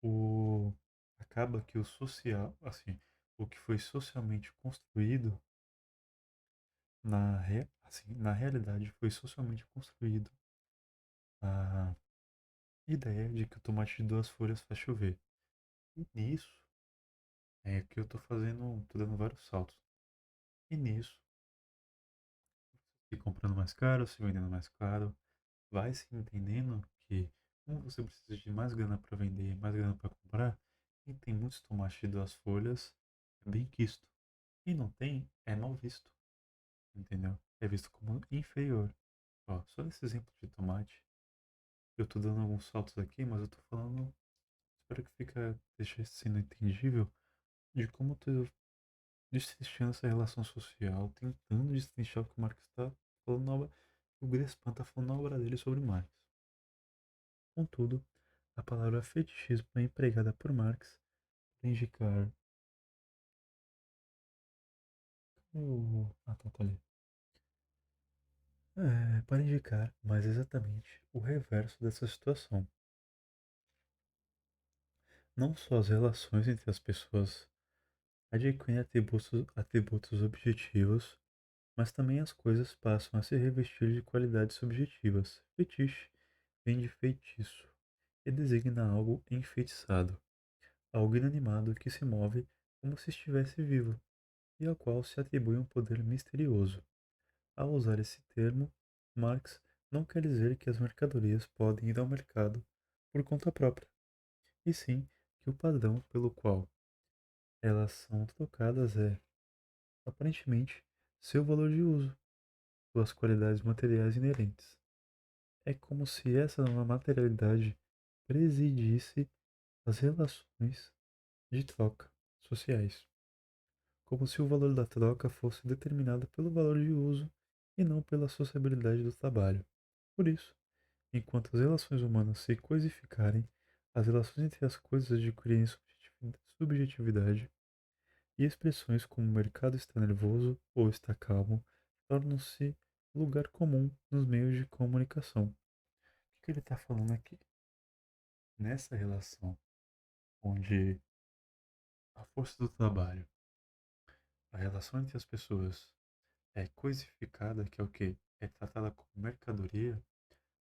O acaba que o social, assim, o que foi socialmente construído na realidade foi socialmente construído a ideia de que o tomate de 2 folhas faz chover. E nisso é que eu tô fazendo, tô dando vários saltos. E nisso, se comprando mais caro, se vendendo mais caro, vai se entendendo que como você precisa de mais grana para vender, mais grana para comprar, quem tem muitos tomates de 2 folhas é bem quisto. Quem não tem é mal visto, entendeu? É visto como inferior. Ó, só nesse exemplo de tomate, eu tô dando alguns saltos aqui, mas eu tô falando, espero que deixe sendo entendível de como eu tô destrinchando essa relação social, tentando destrinchar o que o Marx está falando na obra, o Grespan está falando na obra dele sobre Marx. Contudo, a palavra fetichismo é empregada por Marx para indicar. Ah, tá ali. Para indicar mais exatamente o reverso dessa situação. Não só as relações entre as pessoas adquirem atributos objetivos, mas também as coisas passam a se revestir de qualidades subjetivas. Fetiche vem de feitiço e designa algo enfeitiçado, algo inanimado que se move como se estivesse vivo e ao qual se atribui um poder misterioso. Ao usar esse termo, Marx não quer dizer que as mercadorias podem ir ao mercado por conta própria, e sim que o padrão pelo qual elas são trocadas é, aparentemente, seu valor de uso, suas qualidades materiais inerentes. É como se essa materialidade presidisse as relações de troca sociais, como se o valor da troca fosse determinado pelo valor de uso e não pela sociabilidade do trabalho. Por isso, enquanto as relações humanas se coisificarem, as relações entre as coisas adquirem subjetividade e expressões como o mercado está nervoso ou está calmo tornam-se lugar comum nos meios de comunicação. O que ele está falando aqui? Nessa relação onde a força do trabalho, a relação entre as pessoas é coisificada, que é o quê? É tratada como mercadoria,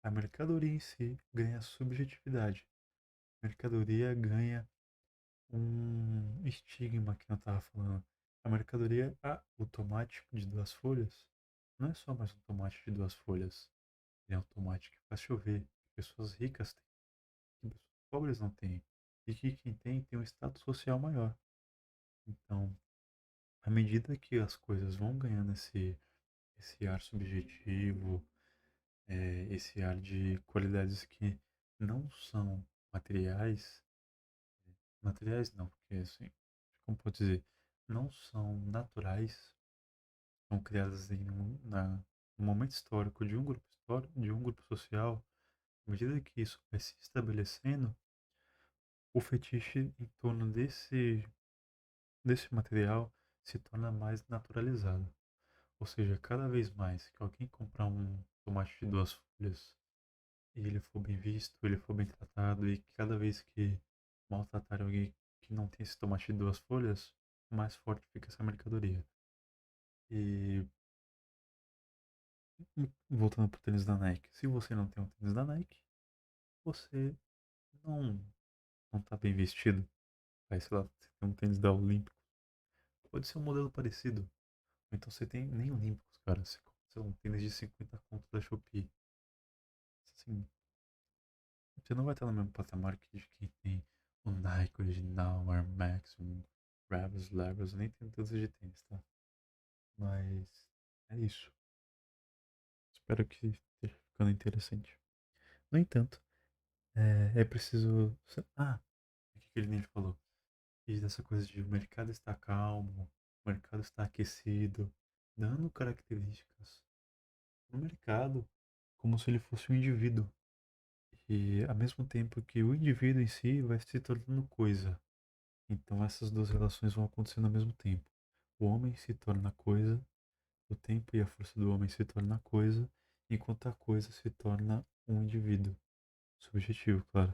a mercadoria em si ganha subjetividade. A mercadoria ganha um estigma que eu estava falando. A mercadoria, o tomate de 2 folhas, não é só mais um tomate de 2 folhas. Ele é um tomate que faz chover, que pessoas ricas têm, que pessoas pobres não têm. E que quem tem um status social maior. Então, à medida que as coisas vão ganhando esse ar subjetivo, esse ar de qualidades que não são materiais, materiais não, porque assim, como pode dizer, não são naturais, são criadas no momento histórico de um grupo social, à medida que isso vai se estabelecendo, o fetiche em torno desse material se torna mais naturalizado. Ou seja, cada vez mais que alguém comprar um tomate de 2 folhas e ele for bem visto, ele for bem tratado, e cada vez que maltratar alguém que não tem esse tomate de 2 folhas, mais forte fica essa mercadoria. E Voltando pro tênis da Nike. Se você não tem um tênis da Nike, você não, não tá bem vestido. Aí, sei lá, você tem um tênis da Olímpicos. Pode ser um modelo parecido. Ou então você tem nem Olímpicos, cara. Você compra, sei lá, um tênis de 50 conto da Shopee. Assim, você não vai estar no mesmo patamar que de quem tem o Nike original, o Air Max, um Rebels, Levels. Nem tem tantos de tênis, tá? Mas é isso. Espero que esteja ficando interessante. No entanto, é preciso. Ah, o que ele nem falou? E dessa coisa de o mercado está calmo, o mercado está aquecido, dando características no mercado como se ele fosse um indivíduo. E ao mesmo tempo que o indivíduo em si vai se tornando coisa. Então essas duas relações vão acontecendo ao mesmo tempo. O homem se torna coisa, o tempo e a força do homem se torna coisa, enquanto a coisa se torna um indivíduo. Subjetivo, claro.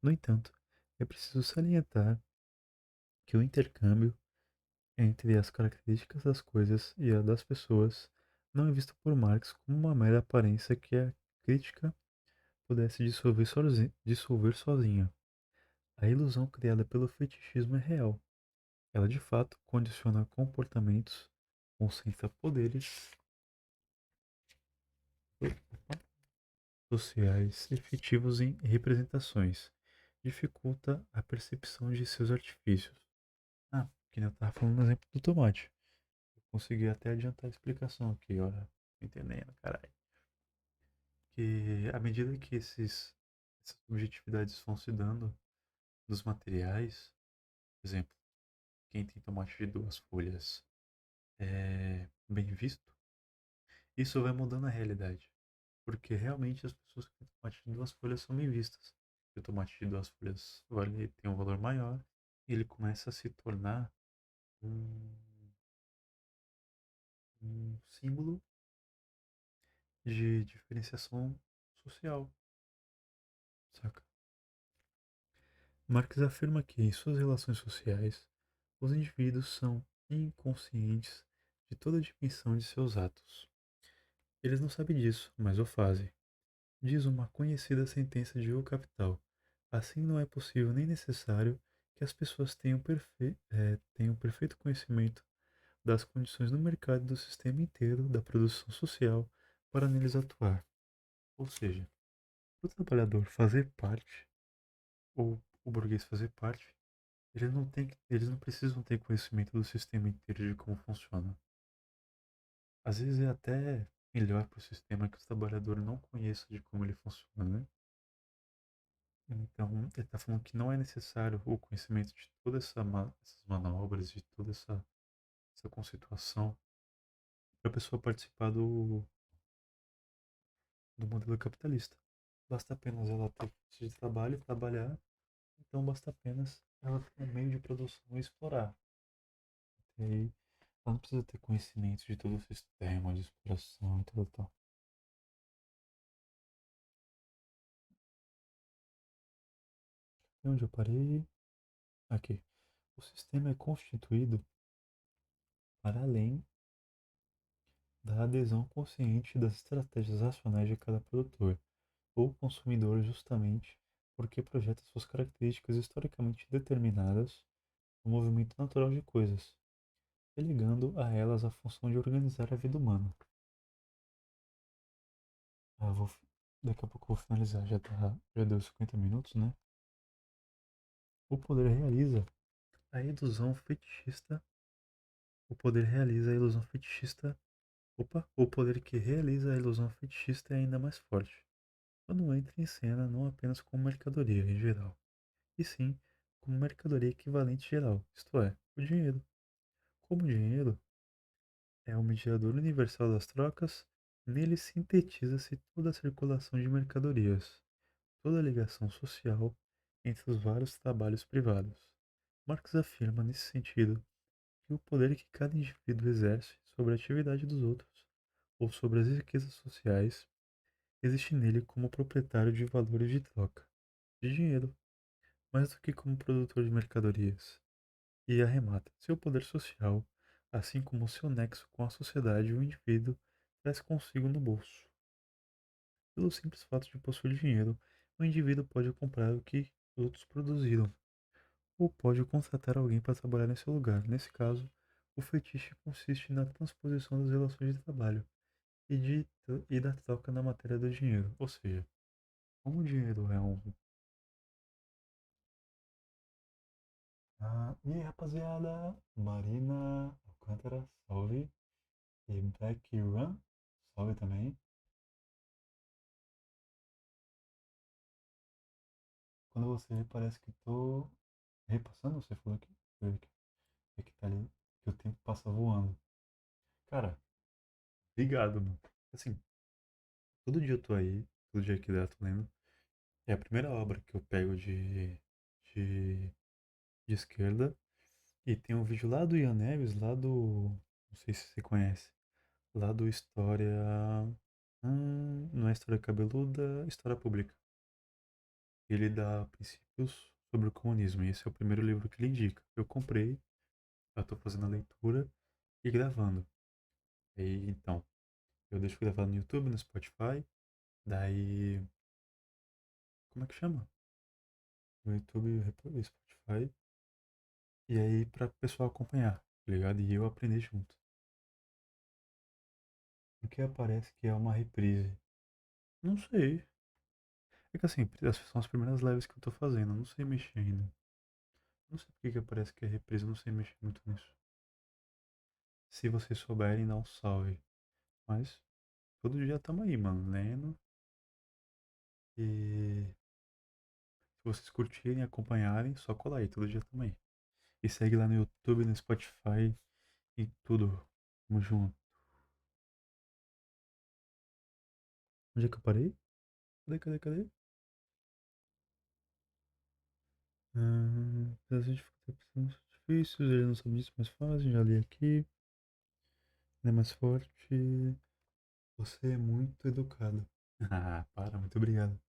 No entanto, é preciso salientar que o intercâmbio entre as características das coisas e a das pessoas não é visto por Marx como uma mera aparência que a crítica pudesse dissolver sozinha. A ilusão criada pelo fetichismo é real. Ela de fato condiciona comportamentos, concentra poderes sociais efetivos em representações, dificulta a percepção de seus artifícios. Ah, que nem eu estava falando no exemplo do tomate. Eu consegui até adiantar a explicação aqui, olha. Entendendo, caralho. Que à medida que essas objetividades vão se dando nos materiais, por exemplo, quem tem tomate de duas folhas é bem visto, isso vai mudando a realidade. Porque realmente as pessoas que têm tomate de duas folhas são bem vistas. E o tomate de duas folhas tem um valor maior e ele começa a se tornar um, um símbolo de diferenciação social, saca? Marx afirma que, em suas relações sociais, os indivíduos são inconscientes de toda a dimensão de seus atos. Eles não sabem disso, mas o fazem. Diz uma conhecida sentença de O Capital. Assim não é possível nem necessário que as pessoas tenham perfeito conhecimento das condições do mercado e do sistema inteiro da produção social para neles atuar. Ou seja, o trabalhador fazer parte, ou o burguês fazer parte, eles não precisam ter conhecimento do sistema inteiro de como funciona. Às vezes é até melhor para o sistema que o trabalhador não conheça de como ele funciona, né? Então, ele está falando que não é necessário o conhecimento de todas essas manobras, de toda essa conceituação, para a pessoa participar do modelo capitalista. Basta apenas ela ter força de trabalho, trabalhar, então basta apenas ela ter um meio de produção e explorar. E aí, ela não precisa ter conhecimento de todo o sistema de exploração e tal. E onde eu parei? Aqui. O sistema é constituído para além da adesão consciente das estratégias racionais de cada produtor ou consumidor justamente porque projeta suas características historicamente determinadas no movimento natural de coisas, relegando a elas a função de organizar a vida humana. Ah, daqui a pouco eu vou finalizar, já deu 50 minutos, né? O poder realiza a ilusão fetichista. O poder realiza a ilusão fetichista. Opa, o poder que realiza a ilusão fetichista é ainda mais forte quando entra em cena não apenas como mercadoria em geral, e sim como mercadoria equivalente geral, isto é, o dinheiro. Como o dinheiro é o mediador universal das trocas, nele sintetiza-se toda a circulação de mercadorias, toda a ligação social entre os vários trabalhos privados. Marx afirma, nesse sentido, que o poder que cada indivíduo exerce sobre a atividade dos outros, ou sobre as riquezas sociais, existe nele como proprietário de valores de troca, de dinheiro, mais do que como produtor de mercadorias. E arremata seu poder social, assim como seu nexo com a sociedade e o indivíduo, traz consigo no bolso. Pelo simples fato de possuir dinheiro, o indivíduo pode comprar o que outros produziram, ou pode contratar alguém para trabalhar em seu lugar. Nesse caso, o fetiche consiste na transposição das relações de trabalho e da troca na matéria do dinheiro. Ou seja, como o dinheiro é um. E aí, rapaziada, Marina Alcântara, salve. E Black Run, salve também. Quando você vê, parece que tô repassando, você falou aqui. É que tá ali, que o tempo passa voando. Cara, obrigado, mano. Assim, todo dia eu tô aí, todo dia que dá eu tô lendo. É a primeira obra que eu pego de, de esquerda. E tem um vídeo lá do Ian Neves, lá do. Não sei se você conhece. Lá do História. Não é História Cabeluda, História Pública. Ele dá princípios sobre o comunismo. E esse é o primeiro livro que ele indica. Eu comprei, já tô fazendo a leitura e gravando. Aí, então, eu deixo gravado no YouTube, no Spotify. Daí. Como é que chama? No YouTube e Spotify. E aí, pra pessoal acompanhar, tá ligado? E eu aprender junto. Porque aparece que é uma reprise. Não sei. É que assim, essas são as primeiras lives que eu tô fazendo. Eu não sei mexer ainda. Não sei porque que aparece que é reprise, eu não sei mexer muito nisso. Se vocês souberem, dá um salve. Mas todo dia tamo aí, mano, lendo. E se vocês curtirem, acompanharem, só colar aí, todo dia tamo aí. E segue lá no YouTube, no Spotify e tudo. Tamo junto. Onde é que eu parei? Cadê? Apesar de dificuldades difíceis, ele não sabe disso, mais fácil, já li aqui. Ele é mais forte. Você é muito educado. Ah, para, muito obrigado.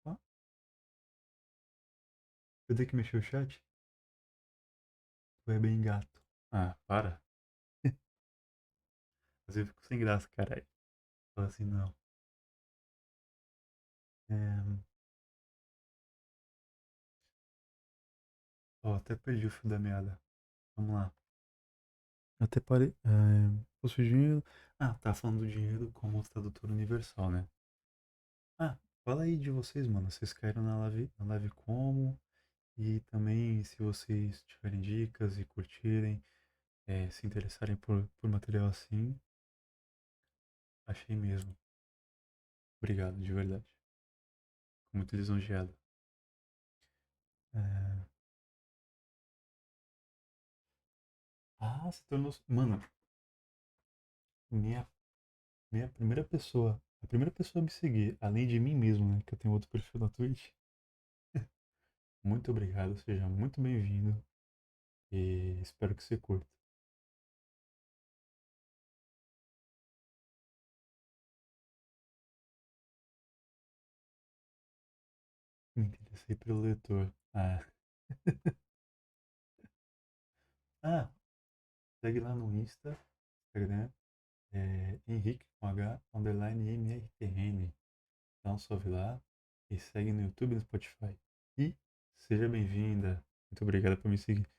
Ah, eu tenho que mexer o chat? Tu é bem gato. Ah, para. Mas eu fico sem graça, caralho. Fala assim, não. É... Ó, até perdi o fio da meada. Vamos lá. Até parei. Posso dinheiro. Ah, tá falando do dinheiro como tradutor universal, né? Ah, fala aí de vocês, mano. Vocês caíram na live como? E também, se vocês tiverem dicas e curtirem, se interessarem por material assim, achei mesmo. Obrigado, de verdade. Fico muito lisonjeado. É... se tornou. Mano, minha, minha primeira pessoa. A primeira pessoa a me seguir, além de mim mesmo, né? Que eu tenho outro perfil na Twitch. Muito obrigado, seja muito bem-vindo. E espero que você curta. Me interessei pelo leitor. Ah, segue lá no Instagram, Henrique com H, underline MRTN. Dá um salve lá e segue no YouTube e no Spotify. E seja bem-vinda. Muito obrigado por me seguir.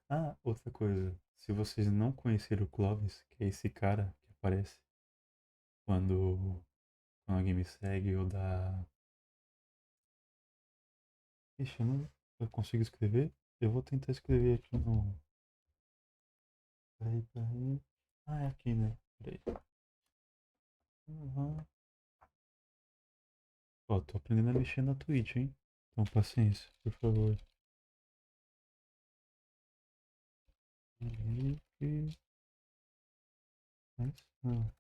Ah, outra coisa. Se vocês não conheceram o Clovis, que é esse cara que aparece quando alguém me segue ou dá. Ixi, eu consigo escrever? Eu vou tentar escrever aqui no. Peraí. É aqui, né? Peraí. Uhum. Ó, tô aprendendo a mexer na Twitch, hein? Então, paciência, por favor. Henrique. Mas não.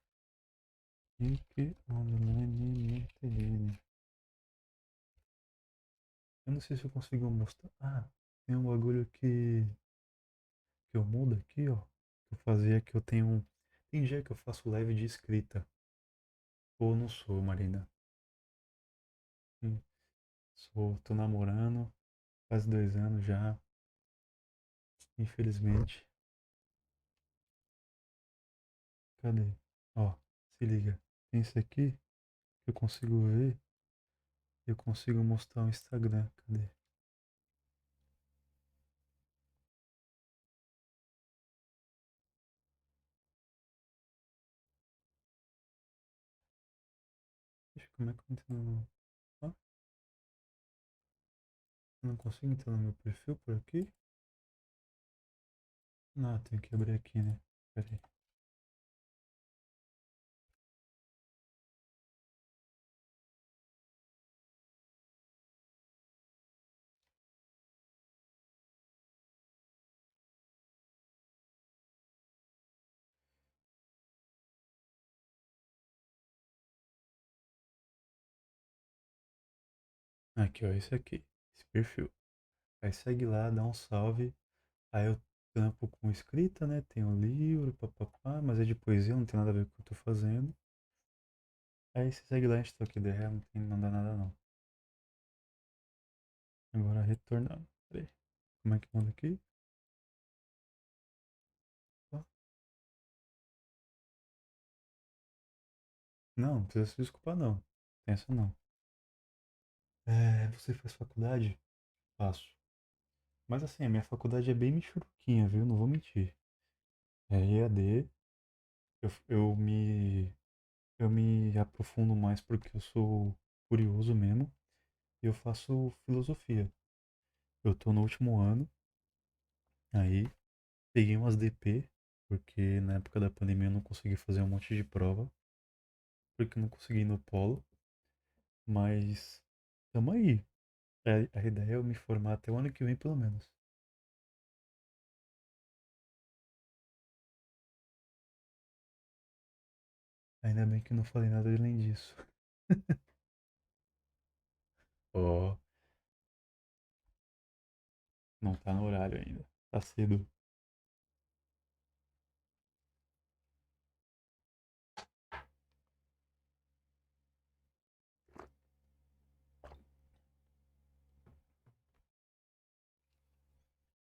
Henrique online MTN. Eu não sei se eu consigo mostrar. Ah, tem um bagulho que eu mudo aqui, ó. Que eu fazia que eu tenho um. Tem dia que eu faço live de escrita. Ou não sou, Marina. Tô namorando. Quase 2 anos já. Infelizmente. Cadê? Ó, se liga. Tem isso aqui que eu consigo ver. Eu consigo mostrar o Instagram. Cadê? Ixi, como é que eu entro no. Ah, eu não consigo entrar no meu perfil por aqui? Não, tenho que abrir aqui, né? Pera aí. Aqui, ó, esse aqui. Esse perfil. Aí segue lá, dá um salve. Aí eu tampo com escrita, né? Tem um livro, papapá, mas é de poesia, não tem nada a ver com o que eu tô fazendo. Aí você segue lá, a gente troca ideia, não dá nada não. Agora retornando. Peraí. Como é que manda aqui? Ó. Não, não precisa se desculpar não. Pensa não. É, você faz faculdade? Faço. Mas assim, a minha faculdade é bem michuruquinha, viu? Não vou mentir. É EAD. Eu me aprofundo mais porque eu sou curioso mesmo. E eu faço filosofia. Eu tô no último ano. Aí peguei umas DP, porque na época da pandemia eu não consegui fazer um monte de prova, porque eu não consegui ir no polo, mas tamo aí. A ideia é eu me formar até o ano que vem, pelo menos. Ainda bem que eu não falei nada além disso. Ó, não tá no horário ainda. Tá cedo.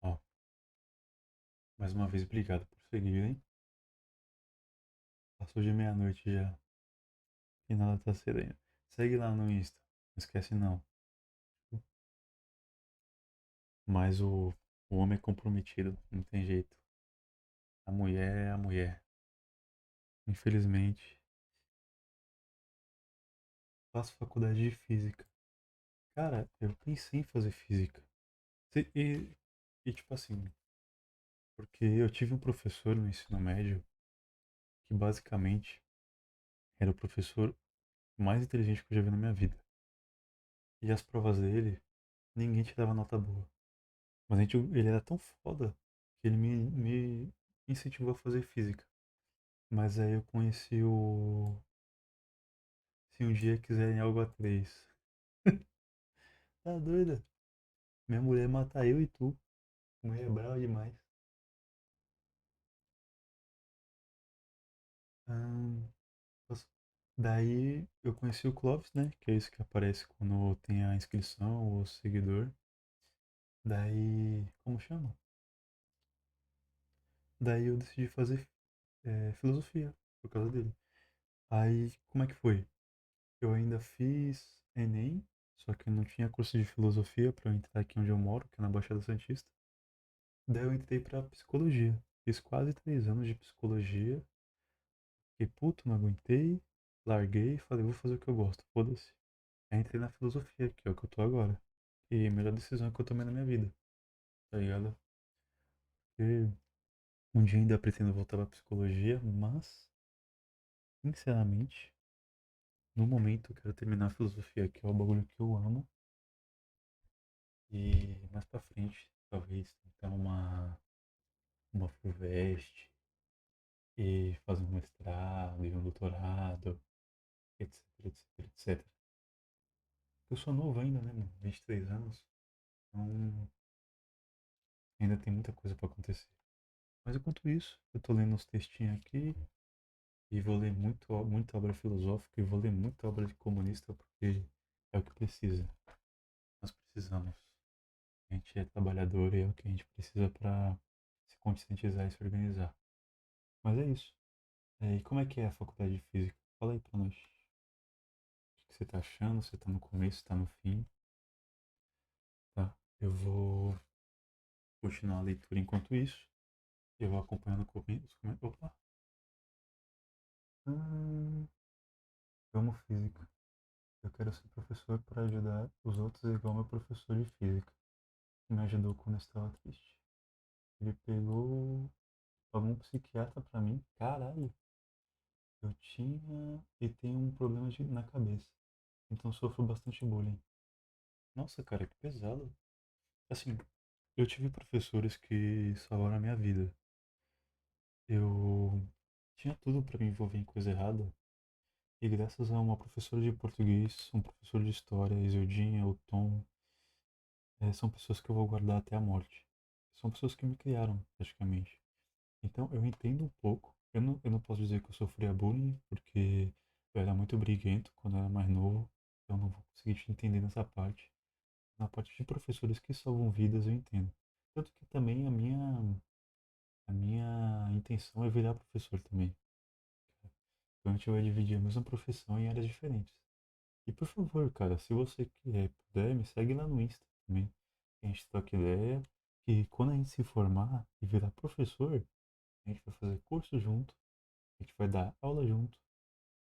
Ó, mais uma vez, obrigado por seguir, hein? Passou de meia-noite já. E nada tá cedo ainda. Segue lá no Insta. Não esquece não. Mas o homem é comprometido. Não tem jeito. A mulher é a mulher. Infelizmente. Faço faculdade de física. Cara, eu pensei em fazer física. E tipo assim, porque eu tive um professor no ensino médio que basicamente era o professor mais inteligente que eu já vi na minha vida. E as provas dele, ninguém tirava nota boa. Mas ele era tão foda que ele me incentivou a fazer física. Mas aí eu conheci o Se um dia quiserem algo a três. Tá doida? Minha mulher mata eu e tu. Mulher é brava demais. Ah, daí eu conheci o Clóvis, né? Que é isso que aparece quando tem a inscrição ou seguidor. Daí. Como chama? Daí eu decidi fazer filosofia por causa dele. Aí, como é que foi? Eu ainda fiz Enem, só que eu não tinha curso de filosofia para eu entrar aqui onde eu moro, que é na Baixada Santista. Daí eu entrei para psicologia. Fiz quase 3 anos de psicologia. Fiquei puto, não aguentei. Larguei e falei, vou fazer o que eu gosto, foda-se. Aí entrei na filosofia, que é o que eu tô agora. E a melhor decisão que eu tomei na minha vida, tá ligado? Porque um dia ainda pretendo voltar pra psicologia, mas, sinceramente, no momento eu quero terminar a filosofia, que é o bagulho que eu amo. E mais pra frente, talvez, tentar uma FUVEST e fazer um mestrado e um doutorado, etc, etc, etc. Eu sou novo ainda, né, mano? 23 anos. Então, ainda tem muita coisa pra acontecer. Mas enquanto isso, eu tô lendo uns textinhos aqui e vou ler muita obra filosófica e vou ler muita obra de comunista porque é o que precisa. Nós precisamos. A gente é trabalhador e é o que a gente precisa para se conscientizar e se organizar. Mas é isso. E como é que é a faculdade de física? Fala aí pra nós. O que você tá achando? Você tá no começo, tá no fim? Tá. Eu vou continuar a leitura enquanto isso. Eu vou acompanhando os comentários. Opa! Hum, amo física. Eu quero ser professor para ajudar os outros igual meu professor de física, que me ajudou quando eu estava triste. Ele pagou um psiquiatra pra mim. Caralho, eu tinha e tenho um problema na cabeça. Então sofro bastante bullying. Nossa, cara, que pesado. Assim, eu tive professores que salvaram a minha vida. Eu tinha tudo para me envolver em coisa errada. E graças a uma professora de português, um professor de história, a Isildinha, o Tom, são pessoas que eu vou guardar até a morte. São pessoas que me criaram, praticamente. Então eu entendo um pouco. Eu não posso dizer que eu sofria bullying, porque eu era muito briguento quando eu era mais novo. Então eu não vou conseguir te entender nessa parte. Na parte de professores que salvam vidas, eu entendo. Tanto que também a minha intenção é virar professor também. Então a gente vai dividir a mesma profissão em áreas diferentes. E por favor, cara, se você puder, me segue lá no Insta também. A gente troca ideia. E quando a gente se formar e virar professor, a gente vai fazer curso junto, a gente vai dar aula junto.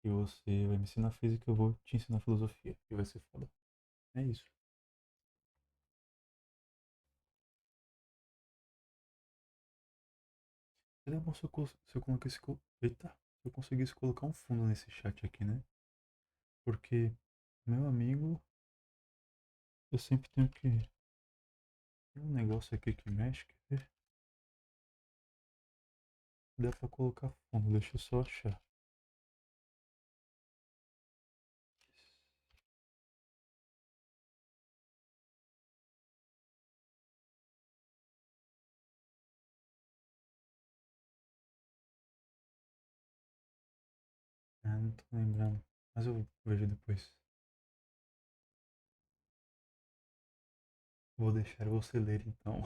E você vai me ensinar física, eu vou te ensinar filosofia. E vai ser foda. É isso. Seria bom se eu colocasse. Eita! Se eu conseguisse colocar um fundo nesse chat aqui, né? Porque, meu amigo, eu sempre tenho que. Tem um negócio aqui que mexe, quer ver? Dá pra colocar fundo, deixa eu só achar. Ah, não tô lembrando. Mas eu vejo depois. Vou deixar você ler então.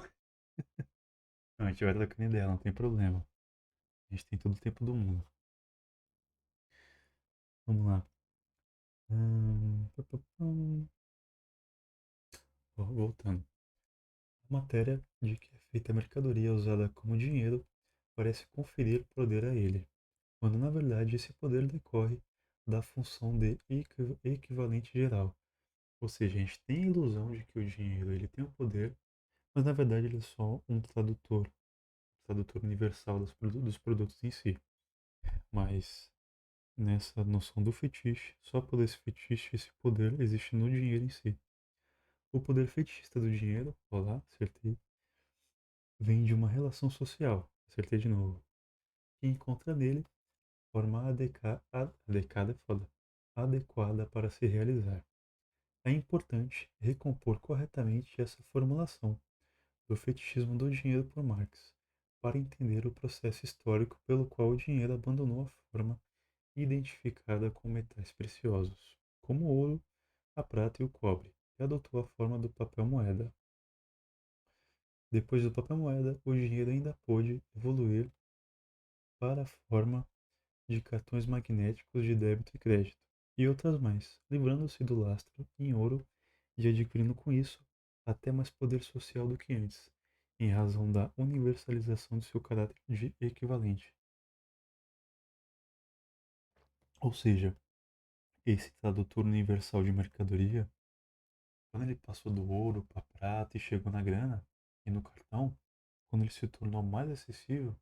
Não, a gente vai trocando ideia, não tem problema. A gente tem todo o tempo do mundo. Vamos lá. Pá, pá, pá. Voltando. A matéria de que é feita a mercadoria usada como dinheiro parece conferir poder a ele, quando na verdade esse poder decorre da função de equivalente geral. Ou seja, a gente tem a ilusão de que o dinheiro ele tem o poder, mas na verdade ele é só um tradutor universal dos produtos em si. Mas nessa noção do fetiche, só por esse fetiche esse poder existe no dinheiro em si. O poder fetichista do dinheiro, olá, acertei, vem de uma relação social, acertei de novo, que encontra nele forma adequada, é foda, adequada para se realizar. É importante recompor corretamente essa formulação do fetichismo do dinheiro por Marx, para entender o processo histórico pelo qual o dinheiro abandonou a forma identificada com metais preciosos, como o ouro, a prata e o cobre, e adotou a forma do papel moeda. Depois do papel moeda, o dinheiro ainda pôde evoluir para a forma de cartões magnéticos de débito e crédito, e outras mais, livrando-se do lastro em ouro e adquirindo com isso até mais poder social do que antes, em razão da universalização de seu caráter de equivalente. Ou seja, esse tradutor universal de mercadoria, quando ele passou do ouro para a prata e chegou na grana e no cartão, quando ele se tornou mais acessível,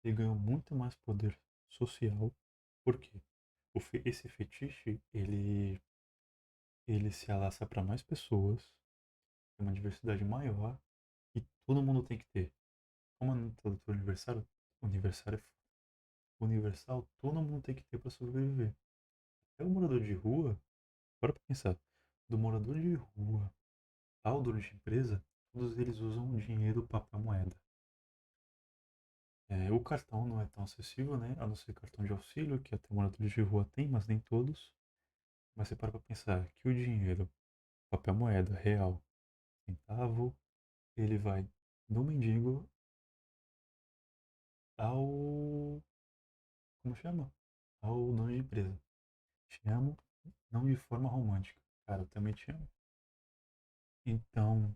ele ganhou muito mais poder social. Por quê? Esse fetiche, ele se alastra para mais pessoas, tem uma diversidade maior e todo mundo tem que ter. Como no tradutor universal, universal, todo mundo tem que ter para sobreviver. É o morador de rua, para pensar, do morador de rua ao dono de empresa, todos eles usam dinheiro, papel, moeda. O cartão não é tão acessível, né? A não ser cartão de auxílio, que até moradores de rua tem, mas nem todos. Mas você para pensar que o dinheiro, papel, moeda, real, centavo, ele vai do mendigo ao como chama? Ao dono de empresa. Te amo, não de forma romântica. Cara, eu também te amo. Então,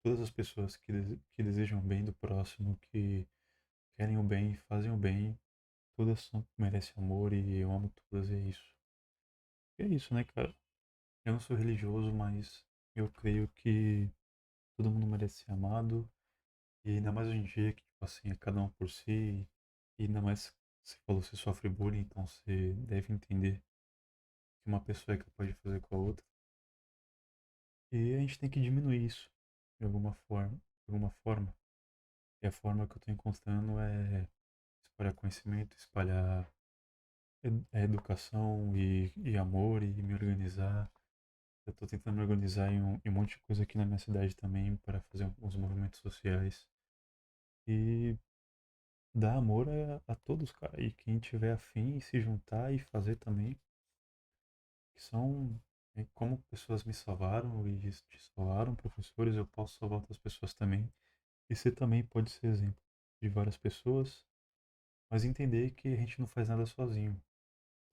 todas as pessoas que desejam o bem do próximo, que querem o bem, fazem o bem, todas merecem amor e eu amo todas, e é isso. E é isso, né, cara? Eu não sou religioso, mas eu creio que todo mundo merece ser amado. E ainda mais hoje em dia que, tipo assim, é cada um por si. E ainda mais, você falou, você sofre bullying, então você deve entender que uma pessoa é capaz de fazer com a outra. E a gente tem que diminuir isso de alguma forma. De alguma forma. E a forma que eu estou encontrando é espalhar conhecimento, espalhar educação e amor e me organizar. Eu estou tentando me organizar em um monte de coisa aqui na minha cidade também para fazer uns movimentos sociais. E dar amor a todos, cara. E quem tiver afim, se juntar e fazer também. Que são, como pessoas me salvaram e te salvaram, professores, eu posso salvar outras pessoas também. E você também pode ser exemplo de várias pessoas, mas entender que a gente não faz nada sozinho,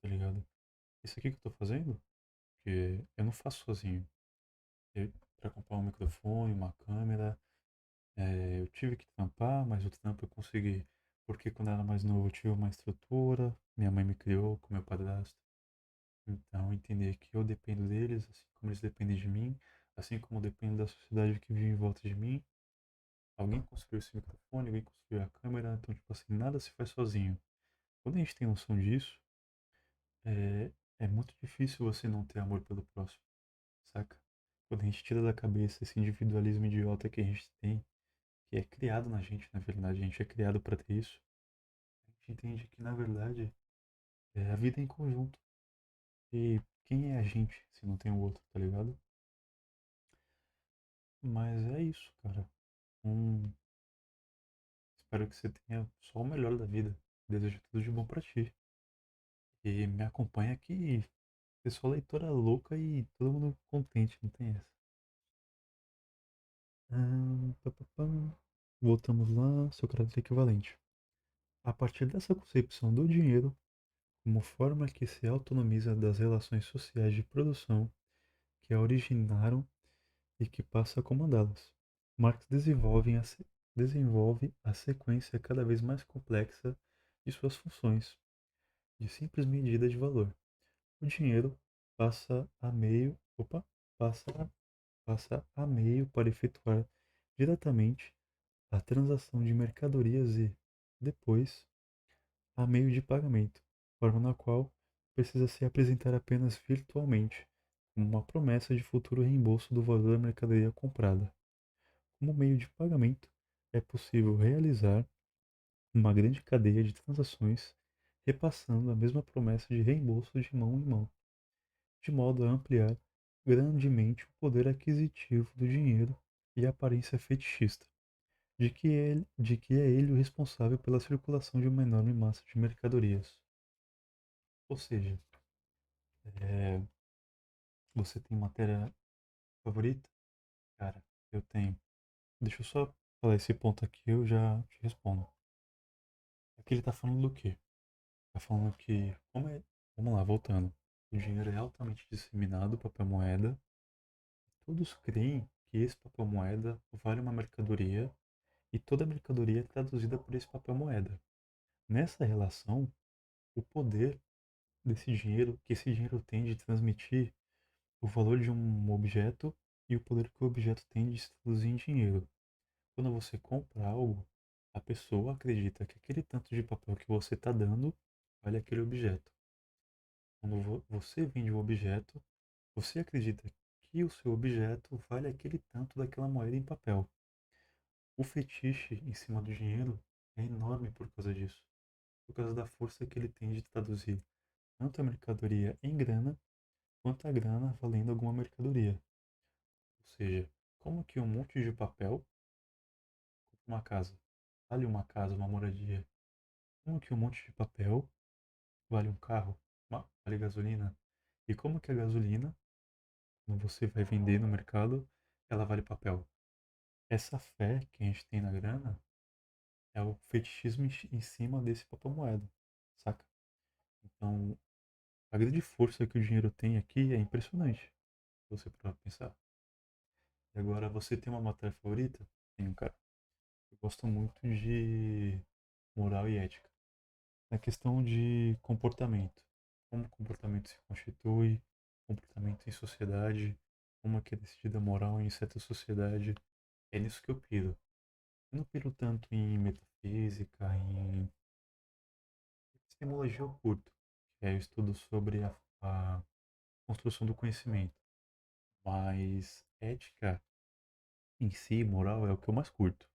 tá ligado? Isso aqui que eu tô fazendo, que eu não faço sozinho. Para comprar um microfone, uma câmera, eu tive que trampar, mas o trampo eu consegui. Porque quando eu era mais novo eu tive uma estrutura, minha mãe me criou com meu padrasto. Então, entender que eu dependo deles, assim como eles dependem de mim, assim como eu dependo da sociedade que vive em volta de mim. Alguém construiu esse microfone, alguém construiu a câmera, então, tipo assim, nada se faz sozinho. Quando a gente tem noção disso, é, é muito difícil você não ter amor pelo próximo, saca? Quando a gente tira da cabeça esse individualismo idiota que a gente tem, que é criado na gente, na verdade, a gente é criado para ter isso, a gente entende que, na verdade, a vida é em conjunto. E quem é a gente se não tem o outro, tá ligado? Mas é isso, cara. Hum, espero que você tenha só o melhor da vida. Desejo tudo de bom pra ti. E me acompanha aqui. Eu sou leitora louca e todo mundo contente, não tem essa. Pá, pá, pá. Voltamos lá, Sócrates equivalente. A partir dessa concepção do dinheiro como forma que se autonomiza das relações sociais de produção que a originaram e que passa a comandá-las, Marx desenvolve a sequência cada vez mais complexa de suas funções, de simples medida de valor. O dinheiro passa a meio, passa, passa a meio para efetuar diretamente a transação de mercadorias e, depois, a meio de pagamento, forma na qual precisa se apresentar apenas virtualmente, como uma promessa de futuro reembolso do valor da mercadoria comprada. Como meio de pagamento, é possível realizar uma grande cadeia de transações, repassando a mesma promessa de reembolso de mão em mão, de modo a ampliar grandemente o poder aquisitivo do dinheiro e a aparência fetichista, de que é ele o responsável pela circulação de uma enorme massa de mercadorias. Ou seja, é, você tem matéria favorita? Cara, eu tenho. Deixa eu só falar esse ponto aqui, eu já te respondo. Aqui ele tá falando do quê? Tá falando que, vamos lá, voltando. O dinheiro é altamente disseminado, papel moeda. Todos creem que esse papel moeda vale uma mercadoria e toda mercadoria é traduzida por esse papel moeda. Nessa relação, o poder desse dinheiro, que esse dinheiro tem de transmitir o valor de um objeto e o poder que o objeto tem de se traduzir em dinheiro. Quando você compra algo, a pessoa acredita que aquele tanto de papel que você está dando vale aquele objeto. Quando você vende o objeto, você acredita que o seu objeto vale aquele tanto daquela moeda em papel. O fetiche em cima do dinheiro é enorme por causa disso, por causa da força que ele tem de traduzir tanto a mercadoria em grana, quanto a grana valendo alguma mercadoria. Ou seja, como que um monte de papel compra uma casa? Vale uma casa, uma moradia. Como que um monte de papel vale um carro? Vale gasolina? E como que a gasolina, quando você vai vender no mercado, ela vale papel? Essa fé que a gente tem na grana É o fetichismo em cima desse papel moeda, saca? Então, a grande força que o dinheiro tem aqui é impressionante, se você parar pra pensar. E agora, você tem uma matéria favorita? Tenho, cara. Eu gosto muito de moral e ética. Na questão de comportamento. Como o comportamento se constitui, comportamento em sociedade, como é que é decidida a moral em certa sociedade. É nisso que eu piro. Eu não piro tanto em metafísica, em epistemologia eu curto, que é o estudo sobre a construção do conhecimento. Mas ética em si, moral, é o que eu mais curto,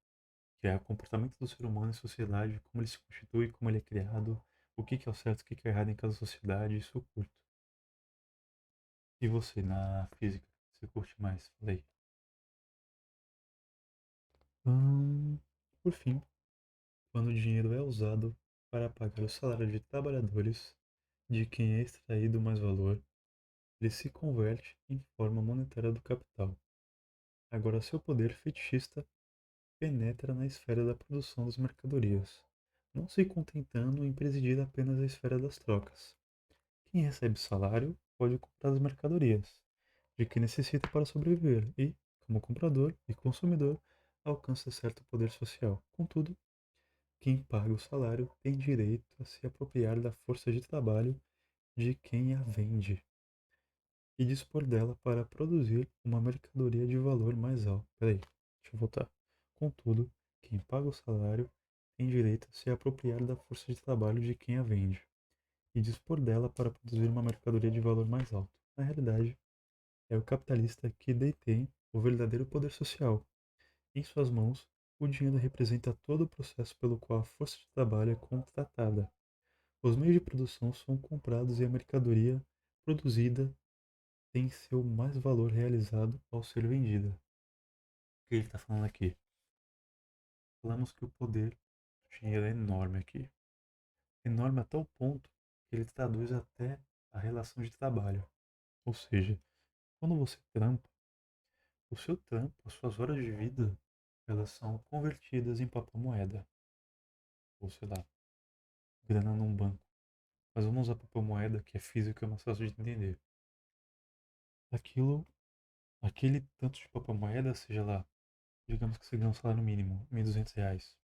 que é o comportamento do ser humano em sociedade, como ele se constitui, como ele é criado, o que que é o certo, o que que é errado em cada sociedade, isso eu curto. E você, na física, você curte mais? Falei. Hum, por fim, quando o dinheiro é usado para pagar o salário de trabalhadores de quem é extraído mais valor, ele se converte em forma monetária do capital. Agora, seu poder fetichista penetra na esfera da produção das mercadorias, não se contentando em presidir apenas a esfera das trocas. Quem recebe salário pode comprar as mercadorias de que necessita para sobreviver e, como comprador e consumidor, alcança certo poder social. Contudo, quem paga o salário tem direito a se apropriar da força de trabalho de quem a vende e dispor dela para produzir uma mercadoria de valor mais alto. Peraí, deixa eu voltar. Contudo, quem paga o salário tem direito a se apropriar da força de trabalho de quem a vende e dispor dela para produzir uma mercadoria de valor mais alto. Na realidade, é o capitalista que detém o verdadeiro poder social. Em suas mãos, o dinheiro representa todo o processo pelo qual a força de trabalho é contratada. Os meios de produção são comprados e a mercadoria produzida tem seu mais valor realizado ao ser vendida. O que ele está falando aqui? Falamos que o poder do dinheiro é enorme aqui. Enorme a tal ponto que ele traduz até a relação de trabalho. Ou seja, quando você trampa, o seu trampo, as suas horas de vida, elas são convertidas em papel moeda. Ou sei lá, grana num banco. Mas vamos usar papel moeda, que é físico e é mais fácil de entender. Aquilo, aquele tanto de papel moeda, seja lá, digamos que você ganha um salário mínimo, R$ 1.200.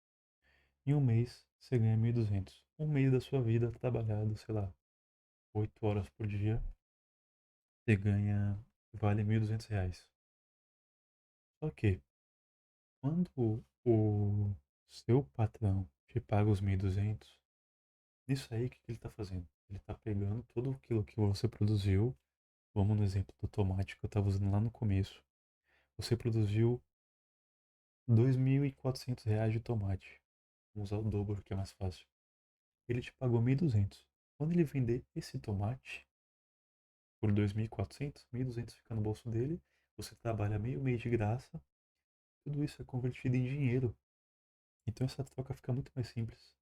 Em um mês, você ganha 1.200. Um mês da sua vida trabalhado, sei lá, 8 horas por dia, você ganha, vale R$ 1.200. Só que, quando o seu patrão te paga os 1.200, nisso aí, o que que ele está fazendo? Ele está pegando tudo aquilo que você produziu. Vamos no exemplo do tomate que eu estava usando lá no começo. Você produziu R$ 2.400 de tomate. Vamos usar o dobro, que é mais fácil. Ele te pagou 1.200. Quando ele vender esse tomate por 2.400, 1.200 fica no bolso dele, você trabalha meio mês de graça, tudo isso é convertido em dinheiro. Então essa troca fica muito mais simples.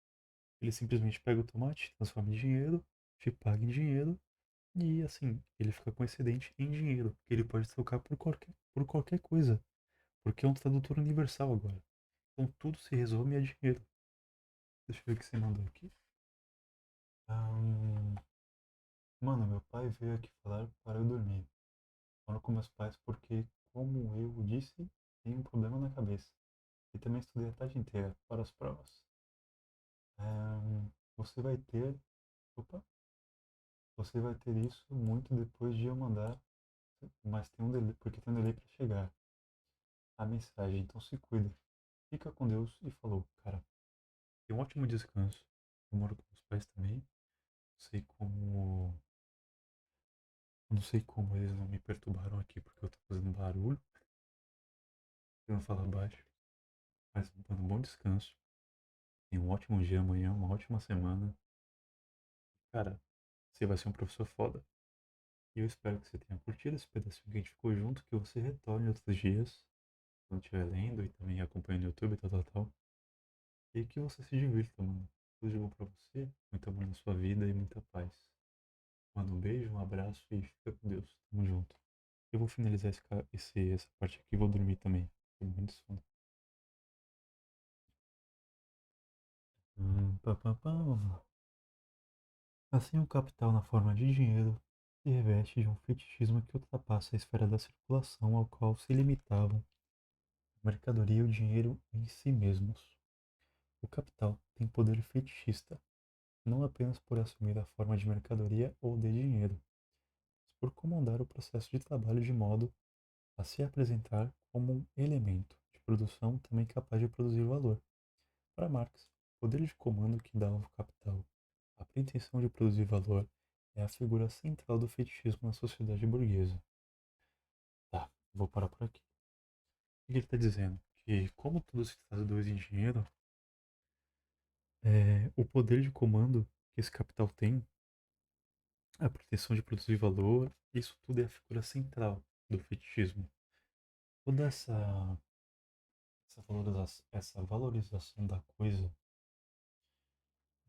Ele simplesmente pega o tomate, transforma em dinheiro, te paga em dinheiro e assim, ele fica com excedente em dinheiro, que ele pode trocar por qualquer coisa, porque é um tradutor universal agora. Então tudo se resume a dinheiro. Deixa eu ver o que você mandou aqui. Ahn, Mano, meu pai veio aqui falar para eu dormir. Moro com meus pais porque, como eu disse, tenho um problema na cabeça. E também estudei a tarde inteira para as provas. Você vai ter. Opa! Você vai ter isso muito depois de eu mandar, mas tem um delay, porque tem um delay para chegar a mensagem. Então se cuida. Fica com Deus e falou, cara. Tenha um ótimo descanso. Eu moro com meus pais também. Sei como. Eu não sei como eles não me perturbaram aqui porque eu tô fazendo barulho. Eu não falar baixo. Mas, mano, um bom descanso. Tenha um ótimo dia amanhã, uma ótima semana. Cara, você vai ser um professor foda. E eu espero que você tenha curtido esse pedacinho que a gente ficou junto, que você retorne outros dias, quando estiver lendo e também acompanhando no YouTube, tal, tal, tal. E que você se divirta, mano. Tudo de bom pra você, muito amor na sua vida e muita paz. Manda um beijo, um abraço e fica com Deus. Tamo junto. Eu vou finalizar essa parte aqui e vou dormir também. Tô muito sono. Pá, pá, pá. Assim, o capital na forma de dinheiro se reveste de um fetichismo que ultrapassa a esfera da circulação ao qual se limitavam a mercadoria e o dinheiro em si mesmos. O capital tem poder fetichista, não apenas por assumir a forma de mercadoria ou de dinheiro, mas por comandar o processo de trabalho de modo a se apresentar como um elemento de produção também capaz de produzir valor. Para Marx, o poder de comando que dá ao capital a pretensão de produzir valor é a figura central do fetichismo na sociedade burguesa. Tá, vou parar por aqui. O que ele está dizendo? Que como tudo se traduz em dinheiro, o poder de comando que esse capital tem, a pretensão de produzir valor, isso tudo é a figura central do fetichismo. Toda essa valorização da coisa,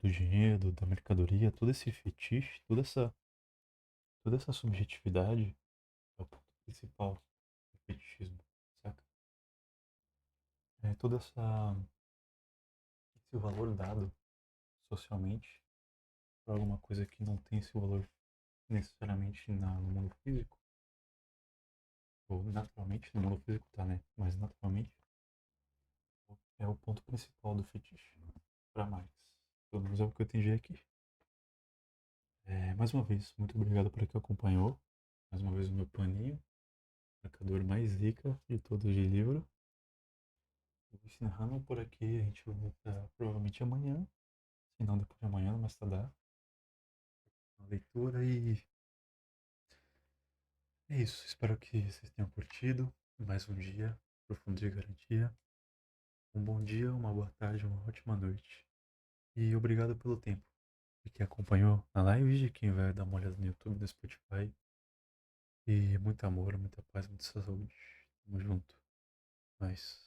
do dinheiro, da mercadoria, todo esse fetiche, toda essa subjetividade é o ponto principal do fetichismo, saca? Todo esse valor dado socialmente para alguma coisa que não tem esse valor necessariamente no mundo físico, ou naturalmente no mundo físico tá, né? Mas naturalmente é o ponto principal do fetiche para Marx. Pelo menos é o que eu entendi aqui. Mais uma vez, muito obrigado por que acompanhou. Mais uma vez o meu paninho, marcador mais rica de todos de livro. Vou encerrando por aqui, a gente volta provavelmente amanhã, se não depois de amanhã, mais tardar, a leitura e é isso. Espero que vocês tenham curtido. Mais um dia, profundo de garantia. Um bom dia, uma boa tarde, uma ótima noite. E obrigado pelo tempo. De quem acompanhou na live, de quem vai dar uma olhada no YouTube, no Spotify. E muito amor, muita paz, muita saúde. Tamo junto. Mas